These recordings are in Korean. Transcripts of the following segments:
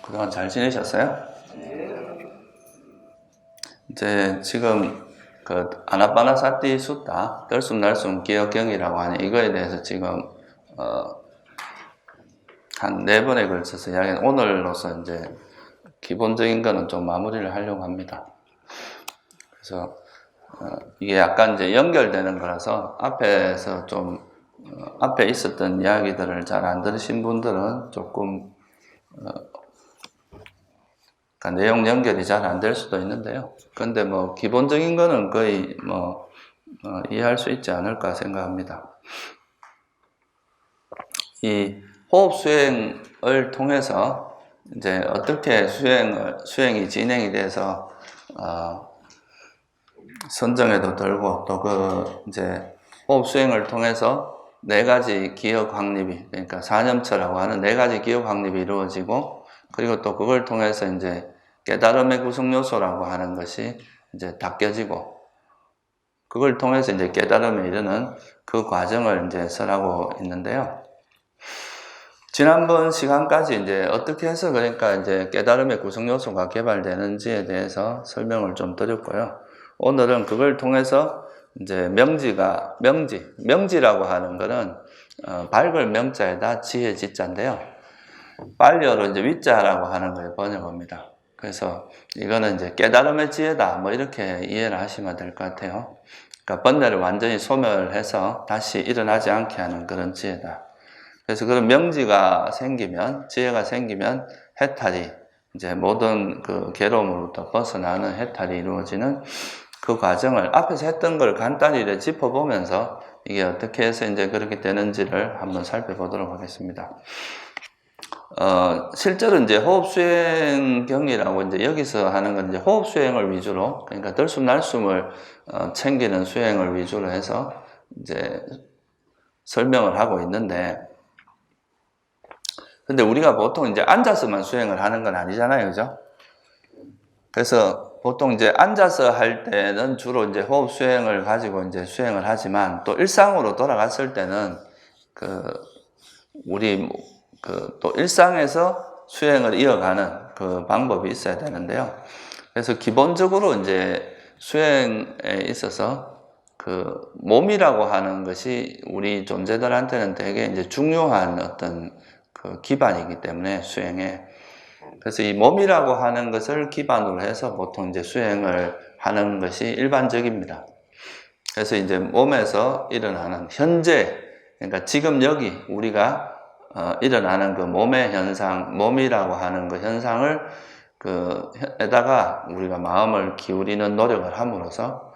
그동안 잘 지내셨어요? 이제 지금 그 아나빠나사티 숫다 들숨날숨 기억경이라고 하는 이거에 대해서 지금 한 4번에 걸쳐서 이야기는 오늘로서 이제 기본적인 거는 좀 마무리를 하려고 합니다. 그래서 이게 약간 이제 연결되는 거라서 앞에서 좀 앞에 있었던 이야기들을 잘 안 들으신 분들은 조금 그러니까 내용 연결이 잘 안 될 수도 있는데요. 근데 뭐 기본적인 거는 거의 뭐 이해할 수 있지 않을까 생각합니다. 이 호흡 수행을 통해서 이제 어떻게 수행이 진행이 돼서 선정에도 들고 또 이제 호흡 수행을 통해서 4가지 기억 확립이, 그러니까 사념처라고 하는 4가지 기억 확립이 이루어지고, 그리고 또 그걸 통해서 이제 깨달음의 구성 요소라고 하는 것이 이제 닦여지고, 그걸 통해서 이제 깨달음에 이르는 그 과정을 이제 설하고 있는데요. 지난번 시간까지 이제 어떻게 해서 그러니까 이제 깨달음의 구성 요소가 개발되는지에 대해서 설명을 좀 드렸고요. 오늘은 그걸 통해서 이제 명지라고 하는 거는 밝을 명자에다 지혜 지자인데요. 빨리어로 이제 위자라고 하는 걸 번역합니다. 그래서 이거는 이제 깨달음의 지혜다, 뭐 이렇게 이해를 하시면 될 것 같아요. 그러니까 번뇌를 완전히 소멸해서 다시 일어나지 않게 하는 그런 지혜다. 그래서 그런 명지가 생기면, 지혜가 생기면 해탈이, 이제 모든 그 괴로움으로부터 벗어나는 해탈이 이루어지는 그 과정을 앞에서 했던 걸 간단히 짚어보면서 이게 어떻게 해서 이제 그렇게 되는지를 한번 살펴보도록 하겠습니다. 실제로 이제 호흡수행경이라고 이제 여기서 하는 건 이제 호흡수행을 위주로, 그러니까 들숨날숨을 챙기는 수행을 위주로 해서 이제 설명을 하고 있는데, 근데 우리가 보통 이제 앉아서만 수행을 하는 건 아니잖아요, 그죠? 그래서 보통 이제 앉아서 할 때는 주로 이제 호흡 수행을 가지고 이제 수행을 하지만, 또 일상으로 돌아갔을 때는 또 일상에서 수행을 이어가는 그 방법이 있어야 되는데요. 그래서 기본적으로 이제 수행에 있어서 그 몸이라고 하는 것이 우리 존재들한테는 되게 이제 중요한 어떤 그 기반이기 때문에 수행에, 그래서 이 몸이라고 하는 것을 기반으로 해서 보통 이제 수행을 하는 것이 일반적입니다. 그래서 이제 몸에서 일어나는 현재, 그러니까 지금 여기 우리가 일어나는 그 몸의 현상, 몸이라고 하는 그 현상을 에다가 우리가 마음을 기울이는 노력을 함으로써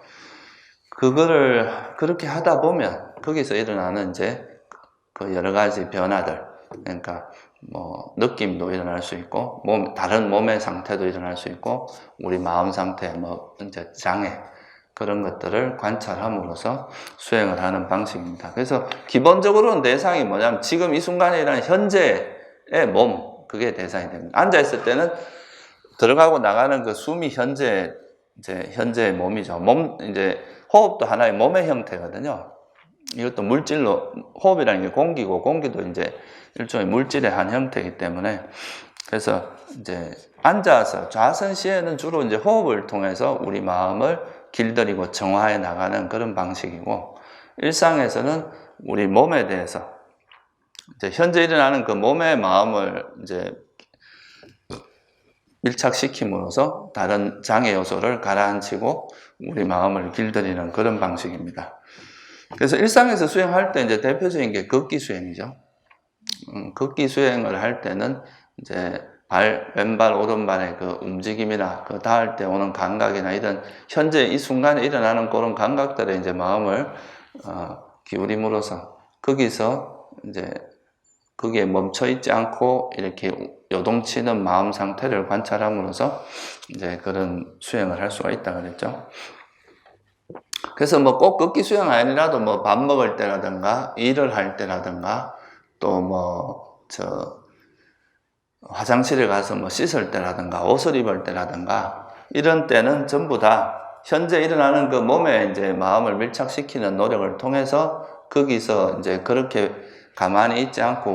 그거를 그렇게 하다 보면 거기서 일어나는 이제 그 여러 가지 변화들, 그러니까 뭐 느낌도 일어날 수 있고 다른 몸의 상태도 일어날 수 있고 우리 마음 상태, 뭐 이제 장애, 그런 것들을 관찰함으로써 수행을 하는 방식입니다. 그래서 기본적으로는 대상이 뭐냐면 지금 이 순간에 일어나는 현재의 몸, 그게 대상이 됩니다. 앉아있을 때는 들어가고 나가는 그 숨이 현재의 몸이죠. 이제 호흡도 하나의 몸의 형태거든요. 이것도 물질로, 호흡이라는 게 공기고, 공기도 이제 일종의 물질의 한 형태이기 때문에, 그래서 이제 앉아서 좌선 시에는 주로 이제 호흡을 통해서 우리 마음을 길들이고 정화해 나가는 그런 방식이고, 일상에서는 우리 몸에 대해서 이제 현재 일어나는 그 몸의 마음을 이제 밀착시킴으로써 다른 장애 요소를 가라앉히고 우리 마음을 길들이는 그런 방식입니다. 그래서 일상에서 수행할 때 이제 대표적인 게 걷기 수행이죠. 걷기 수행을 할 때는 이제 왼발, 오른발의 그 움직임이나 그 닿을 때 오는 감각이나 이런 현재 이 순간에 일어나는 그런 감각들에 이제 마음을 기울임으로써 거기서 이제 거기에 멈춰 있지 않고 이렇게 요동치는 마음 상태를 관찰함으로써 이제 그런 수행을 할 수가 있다 그랬죠. 그래서 뭐 꼭 걷기 수행 아니라도 뭐 밥 먹을 때라든가 일을 할 때라든가 또 화장실에 가서 뭐 씻을 때라든가 옷을 입을 때라든가 이런 때는 전부 다 현재 일어나는 그 몸에 이제 마음을 밀착시키는 노력을 통해서 거기서 이제 그렇게 가만히 있지 않고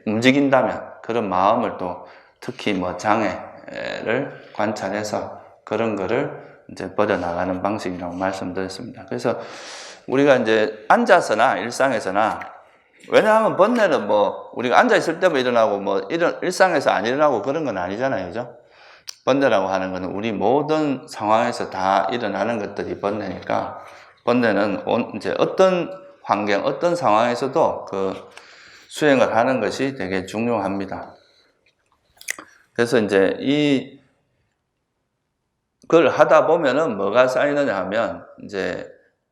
움직인다면 그런 마음을 또 특히 뭐 장애를 관찰해서 그런 거를 이제 버려나가는 방식이라고 말씀드렸습니다. 그래서 우리가 이제 앉아서나 일상에서나, 왜냐하면 번뇌는 뭐 우리가 앉아있을 때만 일어나고 뭐 일상에서 안 일어나고 그런 건 아니잖아요. 그죠? 번뇌라고 하는 거는 우리 모든 상황에서 다 일어나는 것들이 번뇌니까, 번뇌는 이제 어떤 환경, 어떤 상황에서도 그 수행을 하는 것이 되게 중요합니다. 그래서 이제 그걸 하다 보면은 뭐가 쌓이느냐 하면, 이제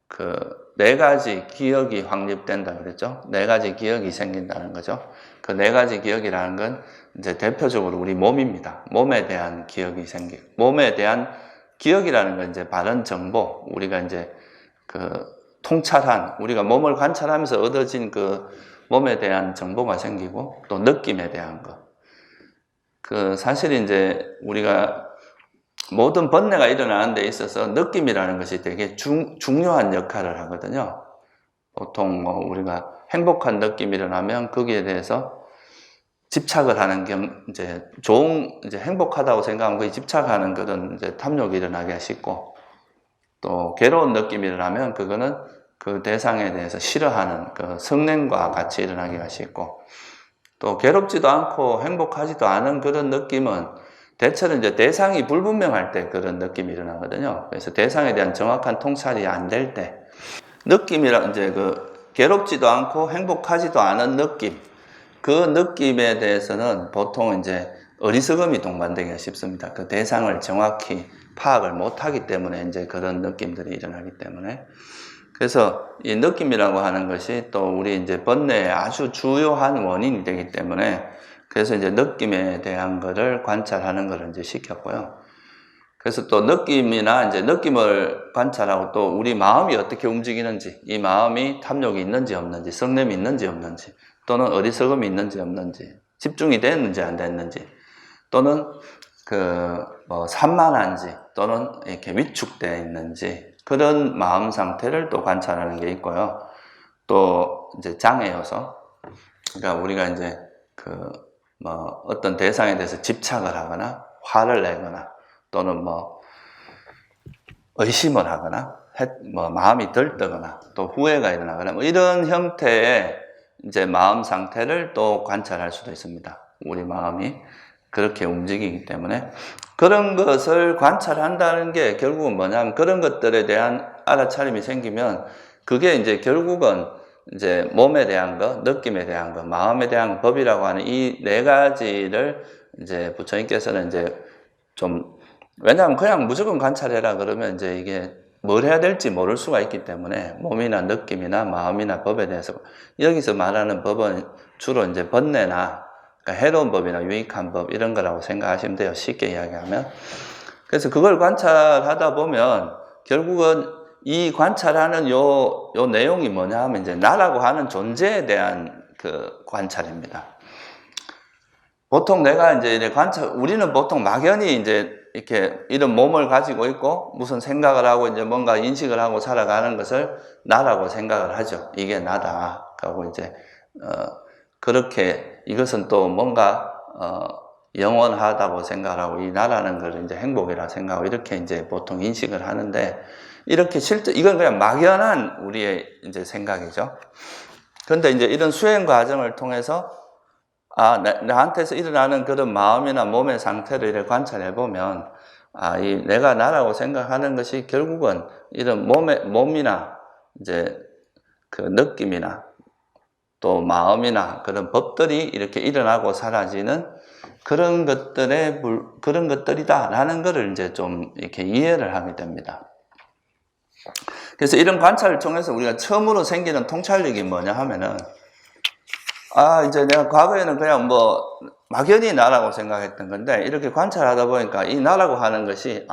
그 4가지 기억이 확립된다 그랬죠. 4가지 기억이 생긴다는 거죠. 그 4가지 기억이라는 건 이제 대표적으로 우리 몸입니다. 몸에 대한 기억이 몸에 대한 기억이라는 건 이제 바른 정보, 우리가 이제 그 통찰한, 우리가 몸을 관찰하면서 얻어진 그 몸에 대한 정보가 생기고, 또 느낌에 대한 거. 그 사실 이제 우리가 모든 번뇌가 일어나는 데 있어서 느낌이라는 것이 되게 중요한 역할을 하거든요. 보통 뭐 우리가 행복한 느낌이 일어나면 거기에 대해서 집착을 하는 이제 이제 행복하다고 생각하면 거기 집착하는 그런 이제 탐욕이 일어나기가 쉽고, 또 괴로운 느낌이 일어나면 그거는 그 대상에 대해서 싫어하는 그 성냄과 같이 일어나기가 쉽고, 또 괴롭지도 않고 행복하지도 않은 그런 느낌은 대체로 이제 대상이 불분명할 때 그런 느낌이 일어나거든요. 그래서 대상에 대한 정확한 통찰이 안 될 때, 느낌이란 이제 그 괴롭지도 않고 행복하지도 않은 느낌, 그 느낌에 대해서는 보통 이제 어리석음이 동반되기가 쉽습니다. 그 대상을 정확히 파악을 못하기 때문에 이제 그런 느낌들이 일어나기 때문에. 그래서 이 느낌이라고 하는 것이 또 우리 이제 번뇌의 아주 주요한 원인이 되기 때문에, 그래서 이제 느낌에 대한 거를 관찰하는 거를 이제 시켰고요. 그래서 또 느낌이나 이제 느낌을 관찰하고, 또 우리 마음이 어떻게 움직이는지, 이 마음이 탐욕이 있는지 없는지, 성냄이 있는지 없는지, 또는 어리석음이 있는지 없는지, 집중이 됐는지 안 됐는지, 또는 뭐 산만한지, 또는 이렇게 위축되어 있는지, 그런 마음 상태를 또 관찰하는 게 있고요. 또 이제 장애 요소, 그러니까 우리가 이제 뭐 어떤 대상에 대해서 집착을 하거나 화를 내거나, 또는 뭐 의심을 하거나 뭐 마음이 들뜨거나 또 후회가 일어나거나 뭐 이런 형태의 이제 마음 상태를 또 관찰할 수도 있습니다. 우리 마음이 그렇게 움직이기 때문에 그런 것을 관찰한다는 게 결국은 뭐냐면, 그런 것들에 대한 알아차림이 생기면 그게 이제 결국은 이제 몸에 대한 거, 느낌에 대한 거, 마음에 대한 법이라고 하는 이 4가지를 이제 부처님께서는 이제 좀, 왜냐하면 그냥 무조건 관찰해라 그러면 이제 이게 뭘 해야 될지 모를 수가 있기 때문에, 몸이나 느낌이나 마음이나 법에 대해서 여기서 말하는 법은 주로 이제 번뇌나, 그러니까 해로운 법이나 유익한 법 이런 거라고 생각하시면 돼요. 쉽게 이야기하면. 그래서 그걸 관찰하다 보면 결국은 이 관찰하는 요 내용이 뭐냐 하면 이제 나라고 하는 존재에 대한 그 관찰입니다. 보통 내가 이제 우리는 보통 막연히 이제 이렇게 이런 몸을 가지고 있고 무슨 생각을 하고 이제 뭔가 인식을 하고 살아가는 것을 나라고 생각을 하죠. 이게 나다. 하고 이제, 그렇게 이것은 또 뭔가, 영원하다고 생각하고 이 나라는 걸 이제 행복이라 생각하고 이렇게 이제 보통 인식을 하는데, 이렇게 이건 그냥 막연한 우리의 이제 생각이죠. 그런데 이제 이런 수행 과정을 통해서 나한테서 일어나는 그런 마음이나 몸의 상태를 이렇게 관찰해 보면, 내가 나라고 생각하는 것이 결국은 이런 몸이나 이제 그 느낌이나 또 마음이나 그런 법들이 이렇게 일어나고 사라지는 그런 것들이다라는 것을 이제 좀 이렇게 이해를 하게 됩니다. 그래서 이런 관찰을 통해서 우리가 처음으로 생기는 통찰력이 뭐냐 하면은, 이제 내가 과거에는 그냥 뭐 막연히 나라고 생각했던 건데, 이렇게 관찰하다 보니까 이 나라고 하는 것이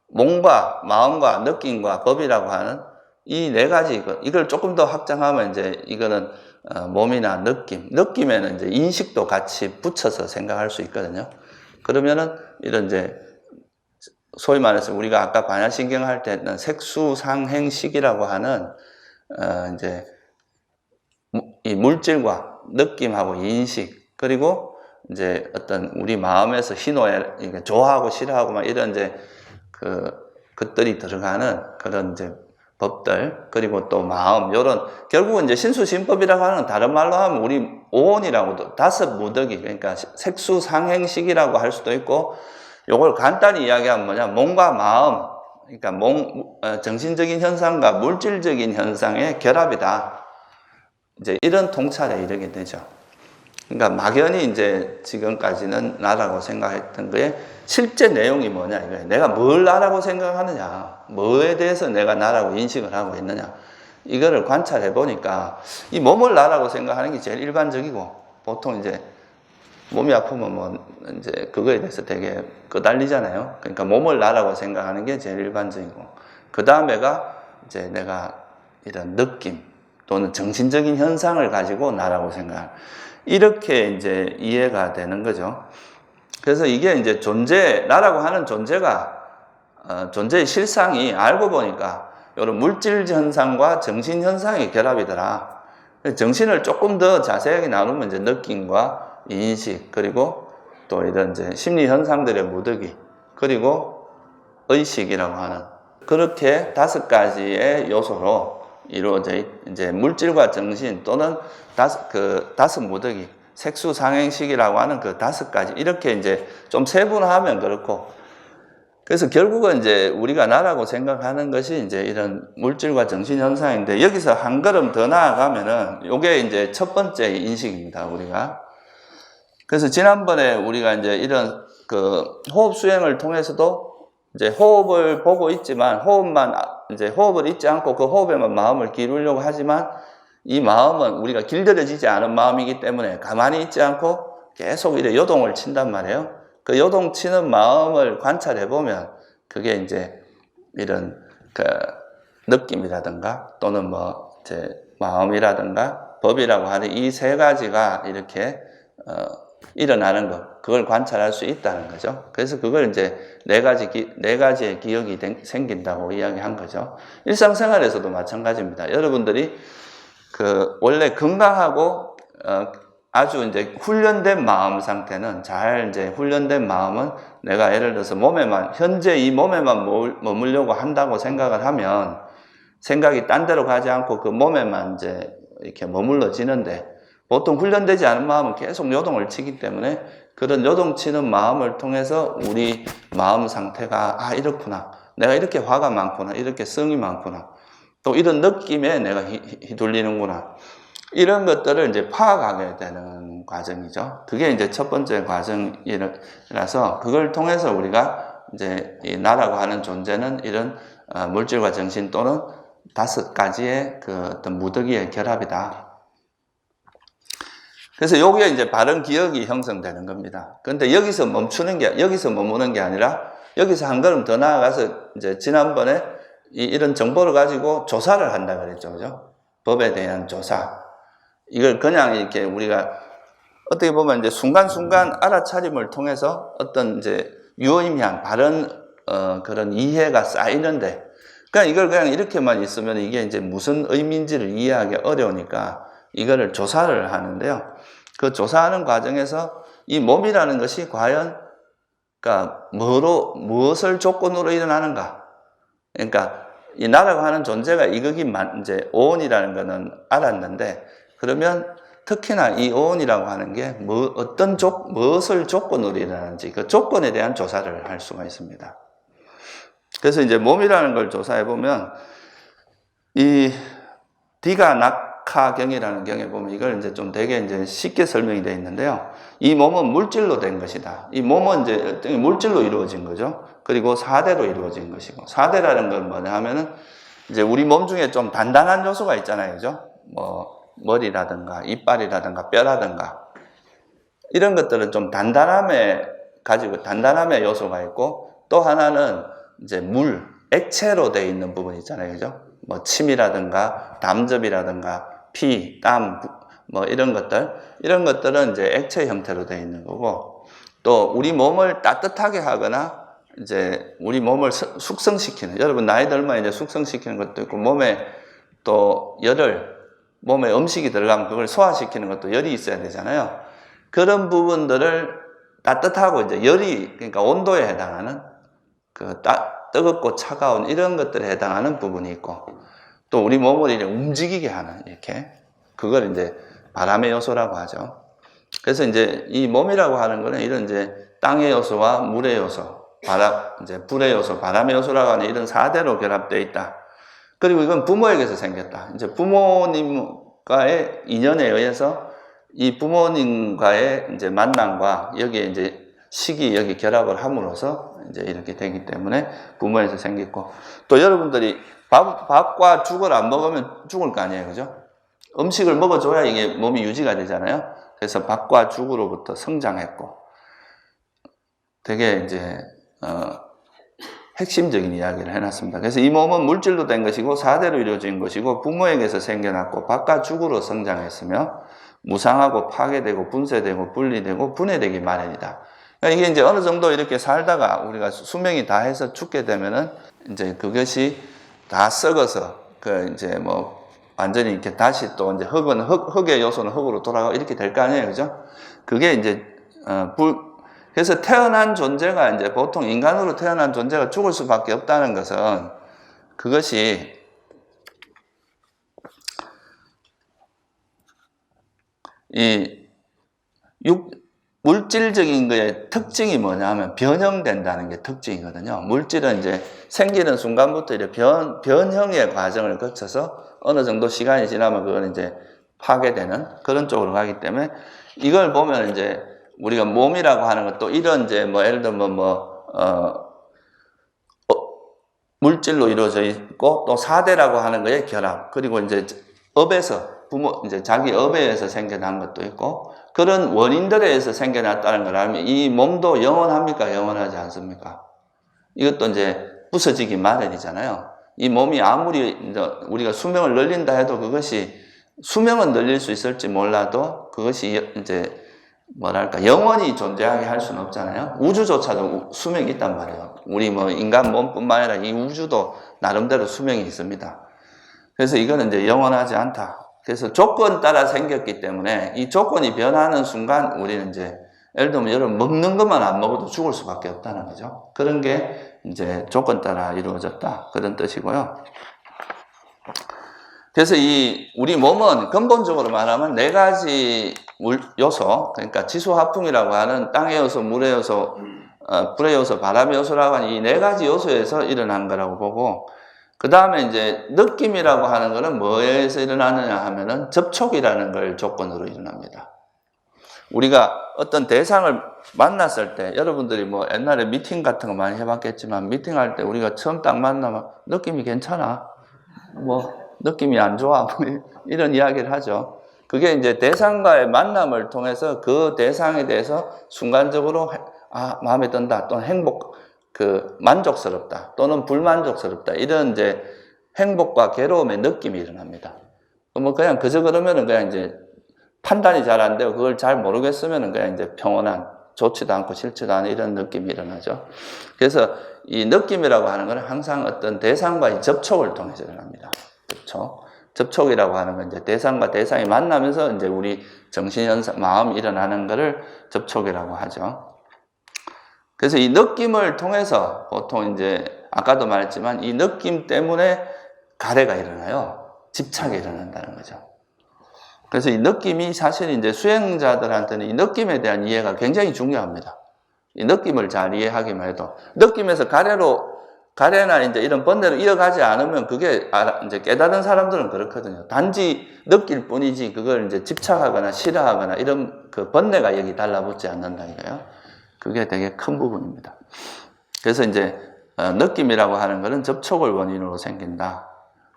몸과 마음과 느낌과 법이라고 하는 이 4가지, 이걸 조금 더 확장하면 이제 이거는 몸이나 느낌에는 이제 인식도 같이 붙여서 생각할 수 있거든요. 그러면은 이런 이제 소위 말해서 우리가 아까 반야신경 할 때 했던 색수상행식이라고 하는 이제 이 물질과 느낌하고 인식, 그리고 이제 어떤 우리 마음에서 희노애, 좋아하고 싫어하고 막 이런 이제 것들이 들어가는 그런 이제 법들, 그리고 또 마음, 요런, 결국은 이제 신수신법이라고 하는 다른 말로 하면 우리 오온이라고도 다섯 무더기, 그러니까 색수상행식이라고 할 수도 있고, 요걸 간단히 이야기하면 뭐냐, 몸과 마음, 그러니까 정신적인 현상과 물질적인 현상의 결합이다. 이제 이런 통찰에 이르게 되죠. 그러니까 막연히 이제 지금까지는 나라고 생각했던 거에 실제 내용이 뭐냐 이거예요. 내가 뭘 나라고 생각하느냐, 뭐에 대해서 내가 나라고 인식을 하고 있느냐, 이거를 관찰해 보니까 이 몸을 나라고 생각하는 게 제일 일반적이고, 보통 이제 몸이 아프면 뭐 이제 그거에 대해서 되게 끄달리잖아요. 그러니까 몸을 나라고 생각하는 게 제일 일반적이고, 그 다음에가 이제 내가 이런 느낌 또는 정신적인 현상을 가지고 나라고 생각하는, 이렇게 이제 이해가 되는 거죠. 그래서 이게 이제 나라고 하는 존재가, 존재의 실상이 알고 보니까 이런 물질 현상과 정신 현상의 결합이더라. 정신을 조금 더 자세하게 나누면 이제 느낌과 인식, 그리고 또 이런 이제 심리 현상들의 무더기, 그리고 의식이라고 하는, 그렇게 다섯 가지의 요소로 이루어져 이제 물질과 정신 또는 다섯 무더기, 색수상행식이라고 하는 그 다섯 가지, 이렇게 이제 좀 세분화하면 그렇고, 그래서 결국은 이제 우리가 나라고 생각하는 것이 이제 이런 물질과 정신 현상인데, 여기서 한 걸음 더 나아가면은 요게 이제 첫 번째 인식입니다, 우리가. 그래서 지난번에 우리가 이제 이런 호흡 수행을 통해서도 이제 호흡을 보고 있지만, 호흡을 잊지 않고 그 호흡에만 마음을 기울이려고 하지만, 이 마음은 우리가 길들여지지 않은 마음이기 때문에 가만히 있지 않고 계속 이래 요동을 친단 말이에요. 그 요동치는 마음을 관찰해 보면 그게 이제 이런 느낌이라든가 또는 이제 마음이라든가 법이라고 하는 이 세 가지가 이렇게 일어나는 것, 그걸 관찰할 수 있다는 거죠. 그래서 그걸 이제 네 가지의 기억이 생긴다고 이야기한 거죠. 일상생활에서도 마찬가지입니다. 여러분들이 원래 건강하고 아주 이제 훈련된 마음 상태는, 잘 이제 훈련된 마음은 내가 예를 들어서 현재 이 몸에만 머물려고 한다고 생각을 하면 생각이 딴 데로 가지 않고 그 몸에만 이제 이렇게 머물러지는데, 보통 훈련되지 않은 마음은 계속 요동을 치기 때문에 그런 요동치는 마음을 통해서 우리 마음 상태가 이렇구나, 내가 이렇게 화가 많구나, 이렇게 성이 많구나, 또 이런 느낌에 내가 휘둘리는구나, 이런 것들을 이제 파악하게 되는 과정이죠. 그게 이제 첫 번째 과정이라서, 그걸 통해서 우리가 이제 이 나라고 하는 존재는 이런 물질과 정신 또는 다섯 가지의 어떤 무더기의 결합이다. 그래서 여기에 이제 바른 기억이 형성되는 겁니다. 그런데 여기서 머무는 게 아니라, 여기서 한 걸음 더 나아가서 이제 지난번에 이런 정보를 가지고 조사를 한다 그랬죠. 그죠? 법에 대한 조사. 이걸 그냥 이렇게 우리가 어떻게 보면 이제 순간순간 알아차림을 통해서 어떤 이제 유의미한 바른 그런 이해가 쌓이는데, 그냥 이걸 그냥 이렇게만 있으면 이게 이제 무슨 의미인지를 이해하기 어려우니까 이거를 조사를 하는데요. 그 조사하는 과정에서 이 몸이라는 것이 과연 무엇을 조건으로 일어나는가? 그러니까 이 나라고 하는 존재가 이제 오온이라는 거는 알았는데, 그러면 특히나 이 오온이라고 하는 게 무엇을 조건으로 일어나는지, 그 조건에 대한 조사를 할 수가 있습니다. 그래서 이제 몸이라는 걸 조사해 보면, 이 디가나카경이라는 경에 보면 이걸 이제 좀 되게 이제 쉽게 설명이 되어 있는데요. 이 몸은 물질로 된 것이다. 이 몸은 이제 물질로 이루어진 거죠. 그리고 사대로 이루어진 것이고, 사대라는 건 뭐냐 하면은 이제 우리 몸 중에 좀 단단한 요소가 있잖아요. 그죠? 머리라든가 이빨이라든가 뼈라든가 이런 것들은 좀 단단함의 요소가 있고, 또 하나는 이제 액체로 되어 있는 부분 있잖아요. 그죠? 침이라든가 담즙이라든가 피, 땀, 이런 것들은 이제 액체 형태로 되어 있는 거고, 또 우리 몸을 따뜻하게 하거나 이제 우리 몸을 숙성시키는, 여러분 나이 들면 이제 숙성시키는 것도 있고, 몸에 또 몸에 음식이 들어가면 그걸 소화시키는 것도 열이 있어야 되잖아요. 그런 부분들을 따뜻하고 이제 열이, 그러니까 온도에 해당하는 뜨겁고 차가운 이런 것들에 해당하는 부분이 있고, 또 우리 몸을 이렇게 움직이게 하는, 이렇게. 그걸 이제 바람의 요소라고 하죠. 그래서 이제 이 몸이라고 하는 거는 이런 이제 땅의 요소와 물의 요소, 이제 불의 요소, 바람의 요소라고 하는 이런 4대로 결합되어 있다. 그리고 이건 부모에게서 생겼다. 이제 부모님과의 인연에 의해서 이 부모님과의 이제 만남과 여기에 이제 식이 여기 결합을 함으로써 이제 이렇게 되기 때문에 부모에서 생겼고, 또 여러분들이 밥과 죽을 안 먹으면 죽을 거 아니에요, 그죠? 음식을 먹어줘야 이게 몸이 유지가 되잖아요. 그래서 밥과 죽으로부터 성장했고, 되게 이제 핵심적인 이야기를 해놨습니다. 그래서 이 몸은 물질로 된 것이고 4대로 이루어진 것이고 부모에게서 생겨났고 밥과 죽으로 성장했으며 무상하고 파괴되고 분쇄되고 분리되고 분해되기 마련이다. 그러니까 이게 이제 어느 정도 이렇게 살다가 우리가 수명이 다 해서 죽게 되면은 이제 그것이 다 썩어서 이제 뭐 완전히 이렇게 다시 또 이제 흙의 요소는 흙으로 돌아가고 이렇게 될 거 아니에요, 그죠? 그게 이제 그래서 태어난 존재가 이제 보통 인간으로 태어난 존재가 죽을 수밖에 없다는 것은 그것이 이 물질적인 거의 특징이 뭐냐면 변형된다는 게 특징이거든요. 물질은 이제 생기는 순간부터 이제 변형의 과정을 거쳐서 어느 정도 시간이 지나면 그건 이제 파괴되는 그런 쪽으로 가기 때문에 이걸 보면 이제 우리가 몸이라고 하는 것도 이런 이제 뭐 예를 들면 물질로 이루어져 있고 또 4대라고 하는 거의 결합, 그리고 이제 업에서 이제 자기 업에 의해서 생겨난 것도 있고 그런 원인들에 의해서 생겨났다는 걸 알면 이 몸도 영원합니까? 영원하지 않습니까? 이것도 이제 부서지기 마련이잖아요. 이 몸이 아무리 우리가 수명을 늘린다 해도 그것이 수명은 늘릴 수 있을지 몰라도 그것이 이제 뭐랄까 영원히 존재하게 할 수는 없잖아요. 우주조차도 수명이 있단 말이에요. 우리 뭐 인간 몸뿐만 아니라 이 우주도 나름대로 수명이 있습니다. 그래서 이거는 이제 영원하지 않다. 그래서 조건 따라 생겼기 때문에 이 조건이 변하는 순간 우리는 이제 예를 들면 여러분 먹는 것만 안 먹어도 죽을 수밖에 없다는 거죠. 그런 게 이제 조건 따라 이루어졌다. 그런 뜻이고요. 그래서 이 우리 몸은 근본적으로 말하면 4가지 요소, 그러니까 지수화풍이라고 하는 땅의 요소, 물의 요소, 불의 요소, 바람의 요소라고 하는 이 4가지 요소에서 일어난 거라고 보고, 그 다음에 이제 느낌이라고 하는 거는 뭐에서 일어나느냐 하면은 접촉이라는 걸 조건으로 일어납니다. 우리가 어떤 대상을 만났을 때 여러분들이 뭐 옛날에 미팅 같은 거 많이 해봤겠지만 미팅할 때 우리가 처음 딱 만나면 느낌이 괜찮아? 뭐 느낌이 안 좋아? 이런 이야기를 하죠. 그게 이제 대상과의 만남을 통해서 그 대상에 대해서 순간적으로 마음에 든다 또는 만족스럽다 또는 불만족스럽다 이런 이제 행복과 괴로움의 느낌이 일어납니다. 뭐 그냥 그저 그러면은 그냥 이제 판단이 잘 안 되고 그걸 잘 모르겠으면은 그냥 이제 평온한 좋지도 않고 싫지도 않은 이런 느낌이 일어나죠. 그래서 이 느낌이라고 하는 건 항상 어떤 대상과의 접촉을 통해서 일어납니다. 접촉이라고 하는 건 이제 대상과 대상이 만나면서 이제 우리 정신현상, 마음이 일어나는 것을 접촉이라고 하죠. 그래서 이 느낌을 통해서 보통 이제 아까도 말했지만 이 느낌 때문에 가래가 일어나요. 집착이 일어난다는 거죠. 그래서 이 느낌이 사실 이제 수행자들한테는 이 느낌에 대한 이해가 굉장히 중요합니다. 이 느낌을 잘 이해하기만 해도 느낌에서 가래나 이제 이런 번뇌로 이어가지 않으면 그게 이제 깨달은 사람들은 그렇거든요. 단지 느낄 뿐이지 그걸 이제 집착하거나 싫어하거나 이런 그 번뇌가 여기 달라붙지 않는다 이거예요. 그게 되게 큰 부분입니다. 그래서 이제 느낌이라고 하는 것은 접촉을 원인으로 생긴다.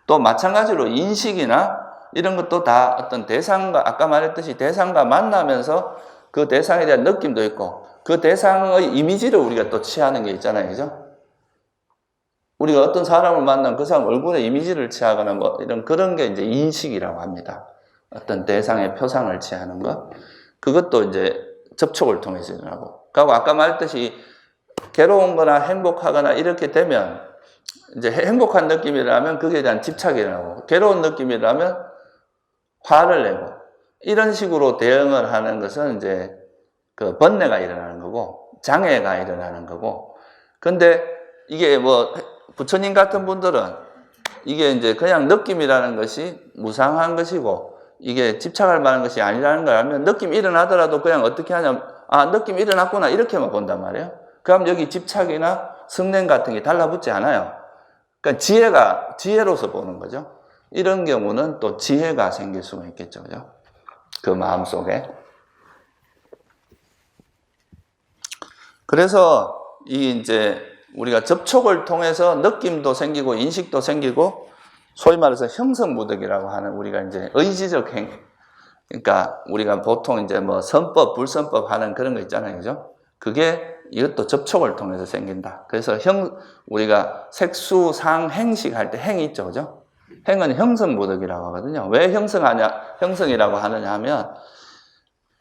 또 마찬가지로 인식이나 이런 것도 다 어떤 대상과 아까 말했듯이 대상과 만나면서 그 대상에 대한 느낌도 있고 그 대상의 이미지를 우리가 또 취하는 게 있잖아요. 그죠? 우리가 어떤 사람을 만나면 그 사람 얼굴에 이미지를 취하거나 뭐 이런 그런 게 이제 인식이라고 합니다. 어떤 대상의 표상을 취하는 것. 그것도 이제 접촉을 통해서 일어나고. 그리고 아까 말했듯이 괴로운 거나 행복하거나 이렇게 되면 이제 행복한 느낌이라면 거기에 대한 집착이 일어나고 괴로운 느낌이라면 화를 내고 이런 식으로 대응을 하는 것은 이제 그 번뇌가 일어나는 거고 장애가 일어나는 거고. 근데 이게 뭐 부처님 같은 분들은 이게 이제 그냥 느낌이라는 것이 무상한 것이고 이게 집착할 만한 것이 아니라는 걸 알면 느낌이 일어나더라도 그냥 어떻게 하냐면 아, 느낌이 일어났구나 이렇게만 본단 말이에요. 그럼 여기 집착이나 성냄 같은 게 달라붙지 않아요. 그러니까 지혜로서 보는 거죠. 이런 경우는 또 지혜가 생길 수가 있겠죠. 그죠? 그 마음 속에. 그래서 이 이제 우리가 접촉을 통해서 느낌도 생기고 인식도 생기고 소위 말해서 형성무득이라고 하는 우리가 이제 의지적 그러니까 우리가 보통 이제 뭐 선법, 불선법 하는 그런 거 있잖아요. 그죠? 그게 이것도 접촉을 통해서 생긴다. 그래서 우리가 색수상 행식 할 때 행이 있죠. 그죠? 행은 형성무득이라고 하거든요. 왜 형성이라고 하느냐 하면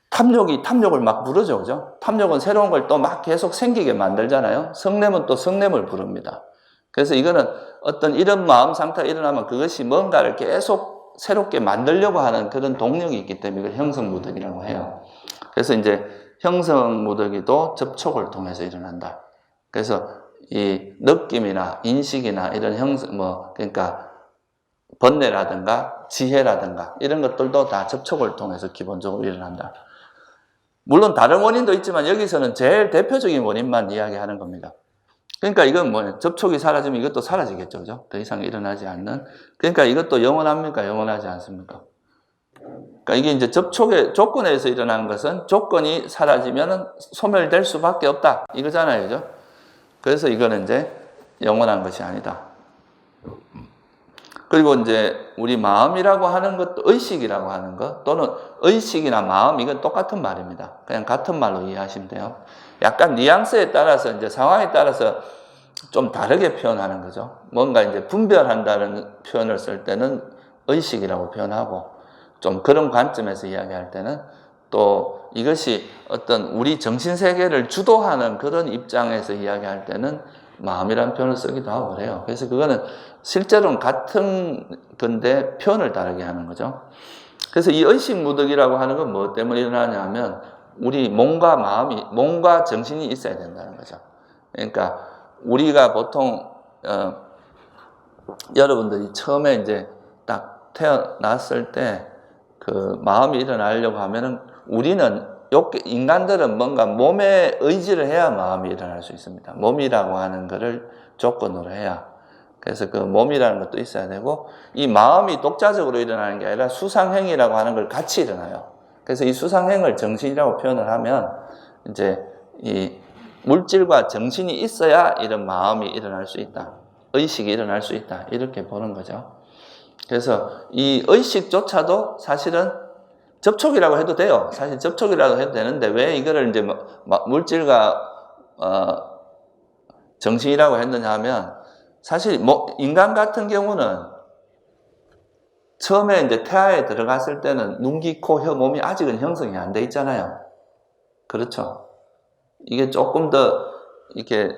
탐욕을 막 부르죠. 그죠? 탐욕은 새로운 걸 또 막 계속 생기게 만들잖아요. 성냄은 또 성냄을 부릅니다. 그래서 이거는 어떤 이런 마음 상태가 일어나면 그것이 뭔가를 계속 새롭게 만들려고 하는 그런 동력이 있기 때문에 이걸 형성무득이라고 해요. 그래서 이제 형성무득이도 접촉을 통해서 일어난다. 그래서 이 느낌이나 인식이나 이런 그러니까 번뇌라든가 지혜라든가 이런 것들도 다 접촉을 통해서 기본적으로 일어난다. 물론 다른 원인도 있지만 여기서는 제일 대표적인 원인만 이야기하는 겁니다. 그러니까 이건 뭐예요? 접촉이 사라지면 이것도 사라지겠죠. 그죠? 더 이상 일어나지 않는. 그러니까 이것도 영원합니까? 영원하지 않습니까? 그러니까 이게 이제 접촉의 조건에서 일어나는 것은 조건이 사라지면 소멸될 수밖에 없다. 이거잖아요. 그죠? 그래서 이거는 이제 영원한 것이 아니다. 그리고 이제 우리 마음이라고 하는 것도 의식이라고 하는 것 또는 의식이나 마음 이건 똑같은 말입니다. 그냥 같은 말로 이해하시면 돼요. 약간 뉘앙스에 따라서 이제 상황에 따라서 좀 다르게 표현하는 거죠. 뭔가 이제 분별한다는 표현을 쓸 때는 의식이라고 표현하고 좀 그런 관점에서 이야기할 때는 또 이것이 어떤 우리 정신세계를 주도하는 그런 입장에서 이야기할 때는 마음이라는 표현을 쓰기도 하고 그래요. 그래서 그거는 실제로는 같은 건데 표현을 다르게 하는 거죠. 그래서 이 의식무득이라고 하는 건 뭐 때문에 일어나냐 하면 우리 몸과 정신이 있어야 된다는 거죠. 그러니까 우리가 보통 여러분들이 처음에 이제 딱 태어났을 때 그 마음이 일어나려고 하면은 우리는 인간들은 뭔가 몸에 의지를 해야 마음이 일어날 수 있습니다. 몸이라고 하는 것을 조건으로 해야. 그래서 그 몸이라는 것도 있어야 되고 이 마음이 독자적으로 일어나는 게 아니라 수상행이라고 하는 걸 같이 일어나요. 그래서 이 수상행을 정신이라고 표현을 하면 이제 이 물질과 정신이 있어야 이런 마음이 일어날 수 있다. 의식이 일어날 수 있다. 이렇게 보는 거죠. 그래서 이 의식조차도 사실은 접촉이라고 해도 돼요. 사실 접촉이라도 해도 되는데 왜 이거를 이제 물질과 정신이라고 했느냐 하면 사실 인간 같은 경우는 처음에 이제 태아에 들어갔을 때는 눈, 귀, 코, 혀, 몸이 아직은 형성이 안 돼 있잖아요. 그렇죠. 이게 조금 더 이렇게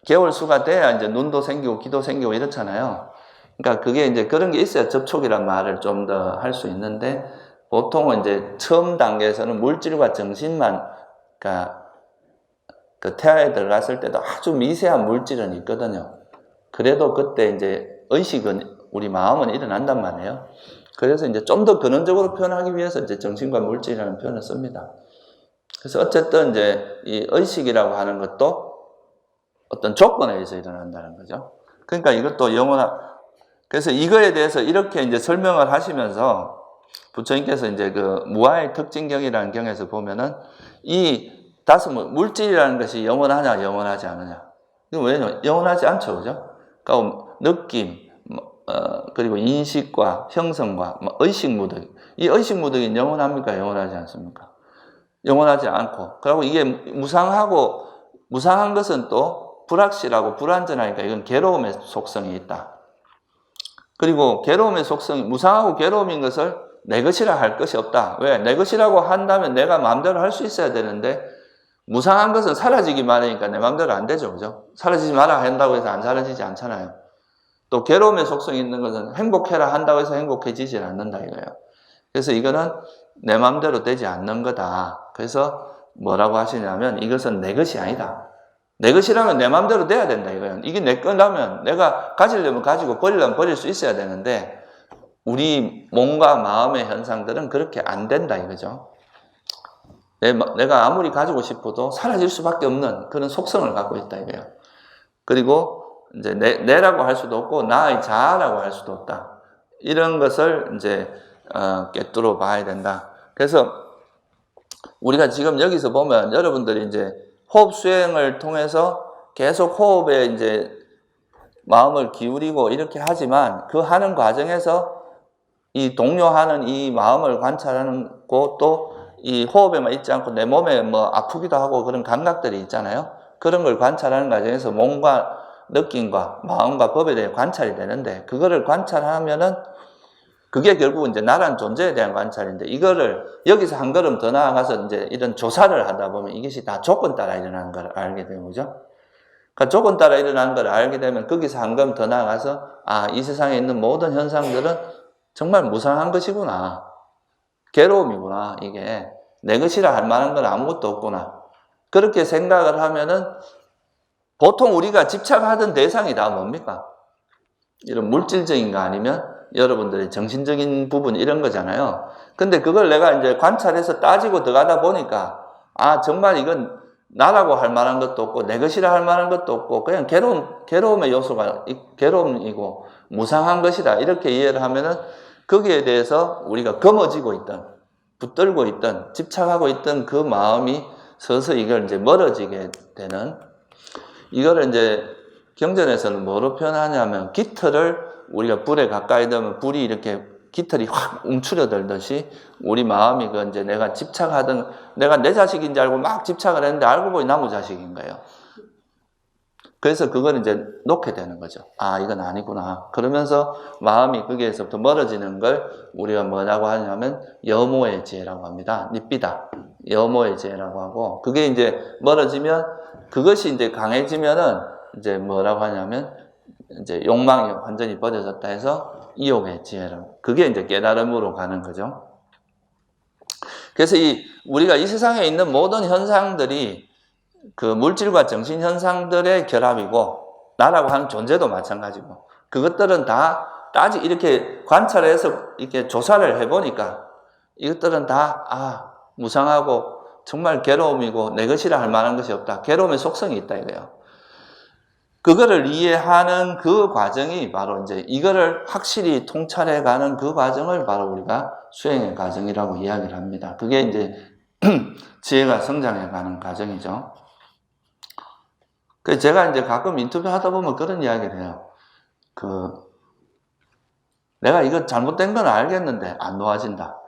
개월수가 돼야 이제 눈도 생기고 귀도 생기고 이렇잖아요. 그러니까 그게 이제 그런 게 있어야 접촉이란 말을 좀 더 할 수 있는데 보통은 이제 처음 단계에서는 물질과 정신만, 그러니까 그 태아에 들어갔을 때도 아주 미세한 물질은 있거든요. 그래도 그때 이제 의식은, 우리 마음은 일어난단 말이에요. 그래서 이제 좀 더 근원적으로 표현하기 위해서 이제 정신과 물질이라는 표현을 씁니다. 그래서 어쨌든 이제 이 의식이라고 하는 것도 어떤 조건에 의해서 일어난다는 거죠. 그러니까 이것도 그래서 이거에 대해서 이렇게 이제 설명을 하시면서 부처님께서 이제 그 무아의 특징경이라는 경에서 보면은 이 물질이라는 것이 영원하냐, 영원하지 않느냐. 이거 왜냐면 영원하지 않죠, 그죠? 그러니까 느낌, 그리고 인식과 형성과 의식무득. 이 의식무득이 영원합니까? 영원하지 않습니까? 영원하지 않고. 그리고 이게 무상한 것은 또 불확실하고 불안전하니까 이건 괴로움의 속성이 있다. 그리고 괴로움의 속성이 무상하고 괴로움인 것을 내 것이라 할 것이 없다. 왜? 내 것이라고 한다면 내가 마음대로 할 수 있어야 되는데 무상한 것은 사라지기만 하니까 내 마음대로 안 되죠. 그죠? 사라지지 마라 한다고 해서 안 사라지지 않잖아요. 또 괴로움의 속성이 있는 것은 행복해라 한다고 해서 행복해지지 않는다 이거예요. 그래서 이거는 내 마음대로 되지 않는 거다. 그래서 뭐라고 하시냐면 이것은 내 것이 아니다. 내 것이라면 내 마음대로 돼야 된다 이거예요. 이게 내 거라면 내가 가지려면 가지고 버리려면 버릴 수 있어야 되는데 우리 몸과 마음의 현상들은 그렇게 안 된다 이거죠. 내가 아무리 가지고 싶어도 사라질 수밖에 없는 그런 속성을 갖고 있다 이거예요. 그리고 이제 내라고 할 수도 없고 나의 자아라고 할 수도 없다. 이런 것을 이제 꿰뚫어 봐야 된다. 그래서 우리가 지금 여기서 보면 여러분들이 이제 호흡 수행을 통해서 계속 호흡에 이제 마음을 기울이고 이렇게 하지만 그 하는 과정에서 이 동요하는 이 마음을 관찰하는 것도 이 호흡에만 있지 않고 내 몸에 뭐 아프기도 하고 그런 감각들이 있잖아요. 그런 걸 관찰하는 과정에서 몸과 느낌과 마음과 법에 대해 관찰이 되는데 그거를 관찰하면은 그게 결국 이제 나란 존재에 대한 관찰인데 이거를 여기서 한 걸음 더 나아가서 이제 이런 조사를 하다 보면 이것이 다 조건 따라 일어나는 걸 알게 되는 거죠. 그러니까 조건 따라 일어나는 걸 알게 되면 거기서 한 걸음 더 나아가서 아, 이 세상에 있는 모든 현상들은 정말 무상한 것이구나. 괴로움이구나. 이게 내 것이라 할 만한 건 아무것도 없구나. 그렇게 생각을 하면은 보통 우리가 집착하던 대상이 다 뭡니까? 이런 물질적인 거 아니면 여러분들의 정신적인 부분 이런 거잖아요. 근데 그걸 내가 이제 관찰해서 따지고 들어가다 보니까 아, 정말 이건 나라고 할 만한 것도 없고 내 것이라 할 만한 것도 없고 그냥 괴로움의 요소가 괴로움이고 무상한 것이다. 이렇게 이해를 하면은 거기에 대해서 우리가 검어지고 있던 붙들고 있던 집착하고 있던 그 마음이 서서히 이걸 이제 멀어지게 되는 이거를 이제 경전에서는 뭐로 표현하냐면 깃털을 우리가 불에 가까이 되면 불이 이렇게 깃털이 확 움츠려들듯이 우리 마음이 그 이제 내가 집착하던 내가 내 자식인 줄 알고 막 집착을 했는데 알고 보니 나무 자식인 거예요. 그래서 그걸 이제 놓게 되는 거죠. 아, 이건 아니구나. 그러면서 마음이 거기에서부터 멀어지는 걸 우리가 뭐라고 하냐면 여모의 지혜라고 합니다. 닙비다. 여모의 지혜라고 하고 그게 이제 멀어지면 그것이 이제 강해지면은 이제 뭐라고 하냐면 이제 욕망이 완전히 버려졌다 해서 이욕의 지혜라고. 그게 이제 깨달음으로 가는 거죠. 그래서 우리가 이 세상에 있는 모든 현상들이 그 물질과 정신 현상들의 결합이고 나라고 하는 존재도 마찬가지고 그것들은 다 이렇게 관찰해서 이렇게 조사를 해보니까 이것들은 다 무상하고 정말 괴로움이고 내 것이라 할 만한 것이 없다. 괴로움의 속성이 있다 이거예요. 그거를 이해하는 그 과정이 바로 이제 이거를 확실히 통찰해가는 그 과정을 바로 우리가 수행의 과정이라고 이야기를 합니다. 그게 이제 지혜가 성장해가는 과정이죠. 그래서 제가 이제 가끔 인터뷰 하다 보면 그런 이야기를 해요. 내가 이거 잘못된 건 알겠는데 안 놓아진다.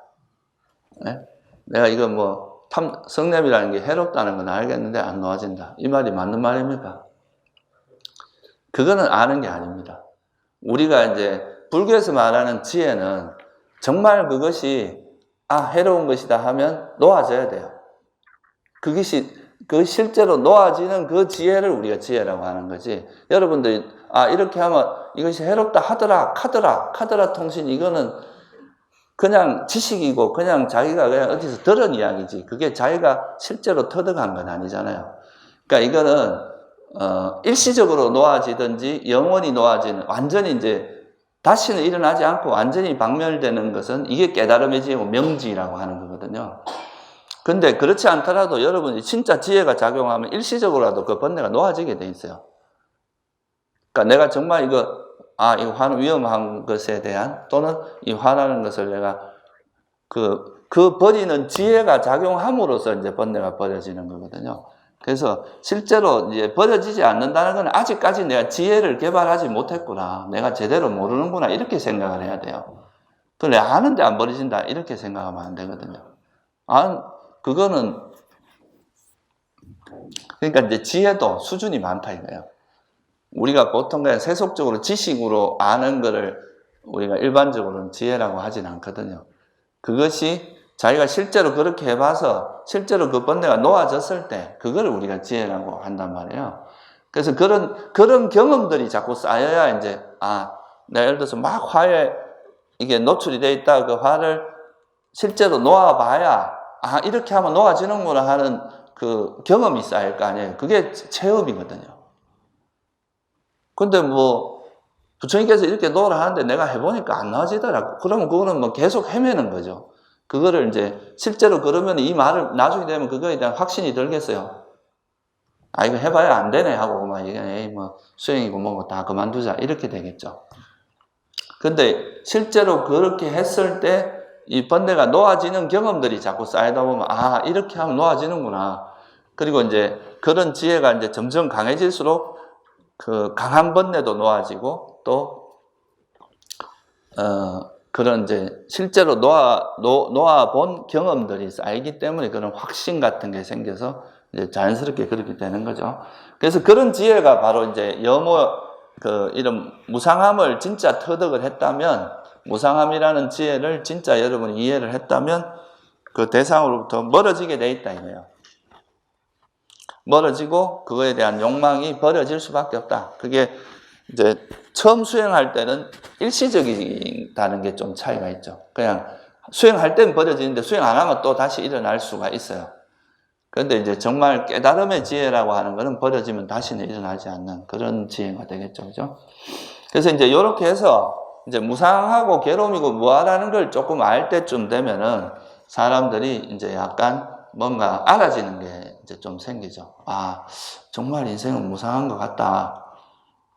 네? 내가 이거 뭐 성냄이라는 게 해롭다는 건 알겠는데 안 놓아진다. 이 말이 맞는 말입니까? 그거는 아는 게 아닙니다. 우리가 이제 불교에서 말하는 지혜는 정말 그것이 해로운 것이다 하면 놓아져야 돼요. 그것이 그 실제로 놓아지는 그 지혜를 우리가 지혜라고 하는 거지. 여러분들이 이렇게 하면 이것이 해롭다 하더라 카더라 통신 이거는 그냥 지식이고 그냥 자기가 그냥 어디서 들은 이야기지. 그게 자기가 실제로 터득한 건 아니잖아요. 그러니까 이거는 일시적으로 놓아지든지 영원히 놓아지는 완전히 이제 다시는 일어나지 않고 완전히 박멸되는 것은 이게 깨달음의 지혜고 명지라고 하는 거거든요. 근데 그렇지 않더라도 여러분이 진짜 지혜가 작용하면 일시적으로라도 그 번뇌가 놓아지게 돼 있어요. 그러니까 내가 정말 이거 화는 위험한 것에 대한 또는 이 화나는 것을 내가 그 버리는 지혜가 작용함으로써 이제 번뇌가 버려지는 거거든요. 그래서 실제로 이제 버려지지 않는다는 건 아직까지 내가 지혜를 개발하지 못했구나. 내가 제대로 모르는구나. 이렇게 생각을 해야 돼요. 또 내가 아는데 안 버려진다. 이렇게 생각하면 안 되거든요. 그거는 그러니까 이제 지혜도 수준이 많다 이거예요. 우리가 보통 그냥 세속적으로 지식으로 아는 거를 우리가 일반적으로는 지혜라고 하진 않거든요. 그것이 자기가 실제로 그렇게 해봐서 실제로 그 번뇌가 놓아졌을 때 그걸 우리가 지혜라고 한단 말이에요. 그래서 그런 경험들이 자꾸 쌓여야 이제 내가 예를 들어서 막 화에 이게 노출이 돼 있다 그 화를 실제로 놓아봐야 이렇게 하면 놓아지는구나 하는 그 경험이 쌓일 거 아니에요. 그게 체험이거든요. 근데 뭐 부처님께서 이렇게 놓으라 하는데 내가 해보니까 안 나아지더라고. 그러면 그거는 뭐 계속 헤매는 거죠. 그거를 이제 실제로 그러면 이 말을 나중에 되면 그거에 대한 확신이 들겠어요. 아, 이거 해봐야 안 되네 하고 막 이게 에이 뭐 수행이고 뭐고 다 그만두자 이렇게 되겠죠. 근데 실제로 그렇게 했을 때 이 번뇌가 놓아지는 경험들이 자꾸 쌓이다 보면 아, 이렇게 하면 놓아지는구나. 그리고 이제 그런 지혜가 이제 점점 강해질수록 그 강한 번뇌도 놓아지고 또 그런 이제 실제로 놓아본 경험들이 쌓이기 때문에 그런 확신 같은 게 생겨서 이제 자연스럽게 그렇게 되는 거죠. 그래서 그런 지혜가 바로 이제 이런 무상함을 진짜 터득을 했다면, 무상함이라는 지혜를 진짜 여러분이 이해를 했다면 그 대상으로부터 멀어지게 돼 있다 이거예요. 멀어지고 그거에 대한 욕망이 버려질 수밖에 없다. 그게 이제 처음 수행할 때는 일시적이다는 게 좀 차이가 있죠. 그냥 수행할 때는 버려지는데 수행 안 하면 또 다시 일어날 수가 있어요. 그런데 이제 정말 깨달음의 지혜라고 하는 거는 버려지면 다시는 일어나지 않는 그런 지혜가 되겠죠. 그죠? 그래서 이제 이렇게 해서 이제 무상하고 괴로움이고 무아라는 걸 조금 알 때쯤 되면은 사람들이 이제 약간 뭔가 알아지는 게 이제 좀 생기죠. 아, 정말 인생은 무상한 것 같다.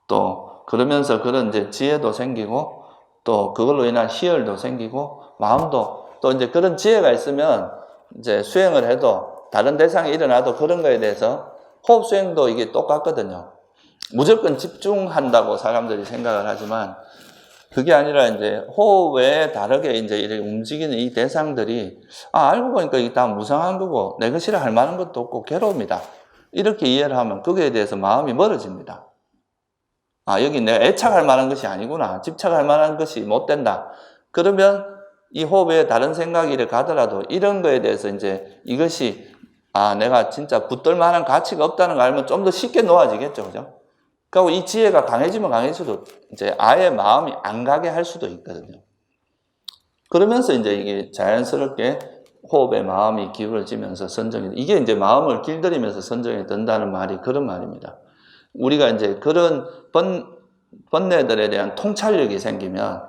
또 그러면서 그런 이제 지혜도 생기고 또 그걸로 인한 희열도 생기고 마음도 또 이제 그런 지혜가 있으면 이제 수행을 해도 다른 대상이 일어나도 그런 거에 대해서 호흡 수행도 이게 똑같거든요. 무조건 집중한다고 사람들이 생각을 하지만 그게 아니라 이제 호흡 외에 다르게 이제 이렇게 움직이는 이 대상들이 알고 보니까 이게 다 무상한 거고 내 것이라 할 만한 것도 없고 괴로움이다. 이렇게 이해를 하면 거기에 대해서 마음이 멀어집니다. 여기 내가 애착할 만한 것이 아니구나. 집착할 만한 것이 못 된다. 그러면 이 호흡에 다른 생각이 가더라도 이런 거에 대해서 이제 이것이 내가 진짜 붙들 만한 가치가 없다는 걸 알면 좀 더 쉽게 놓아지겠죠. 그죠? 그리고 이 지혜가 강해지면 강해질수록 이제 아예 마음이 안 가게 할 수도 있거든요. 그러면서 이제 이게 자연스럽게 호흡에 마음이 기울어지면서 선정이, 이게 이제 마음을 길들이면서 선정이 된다는 말이 그런 말입니다. 우리가 이제 그런 번뇌들에 대한 통찰력이 생기면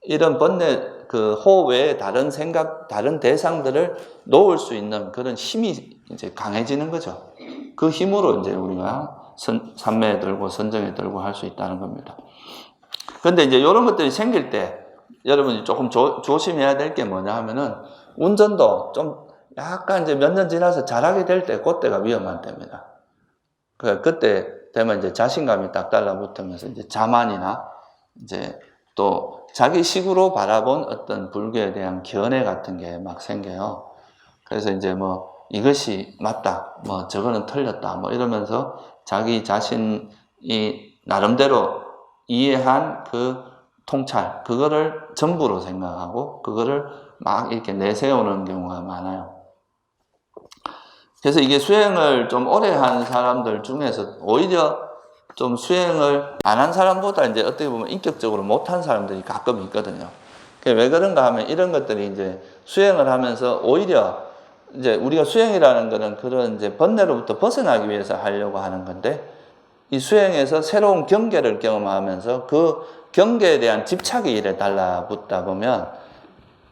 이런 번뇌, 그 호흡 외에 다른 생각, 다른 대상들을 놓을 수 있는 그런 힘이 이제 강해지는 거죠. 그 힘으로 이제 우리가 삼매에 들고 선정에 들고 할 수 있다는 겁니다. 그런데 이제 이런 것들이 생길 때 여러분이 조금 조심해야 될 게 뭐냐 하면은 운전도 좀 약간 이제 몇 년 지나서 잘하게 될 때 그때가 위험한 때입니다. 그때 되면 이제 자신감이 딱 달라붙으면서 이제 자만이나 이제 또 자기 식으로 바라본 어떤 불교에 대한 견해 같은 게 막 생겨요. 그래서 이제 뭐 이것이 맞다, 뭐 저거는 틀렸다, 뭐 이러면서 자기 자신이 나름대로 이해한 그 통찰, 그거를 전부로 생각하고 그거를 막 이렇게 내세우는 경우가 많아요. 그래서 이게 수행을 좀 오래 한 사람들 중에서 오히려 좀 수행을 안 한 사람보다 이제 어떻게 보면 인격적으로 못한 사람들이 가끔 있거든요. 왜 그런가 하면 이런 것들이 이제 수행을 하면서 오히려 이제 우리가 수행이라는 거는 그런 이제 번뇌로부터 벗어나기 위해서 하려고 하는 건데 이 수행에서 새로운 경계를 경험하면서 그 경계에 대한 집착이 이래 달라붙다 보면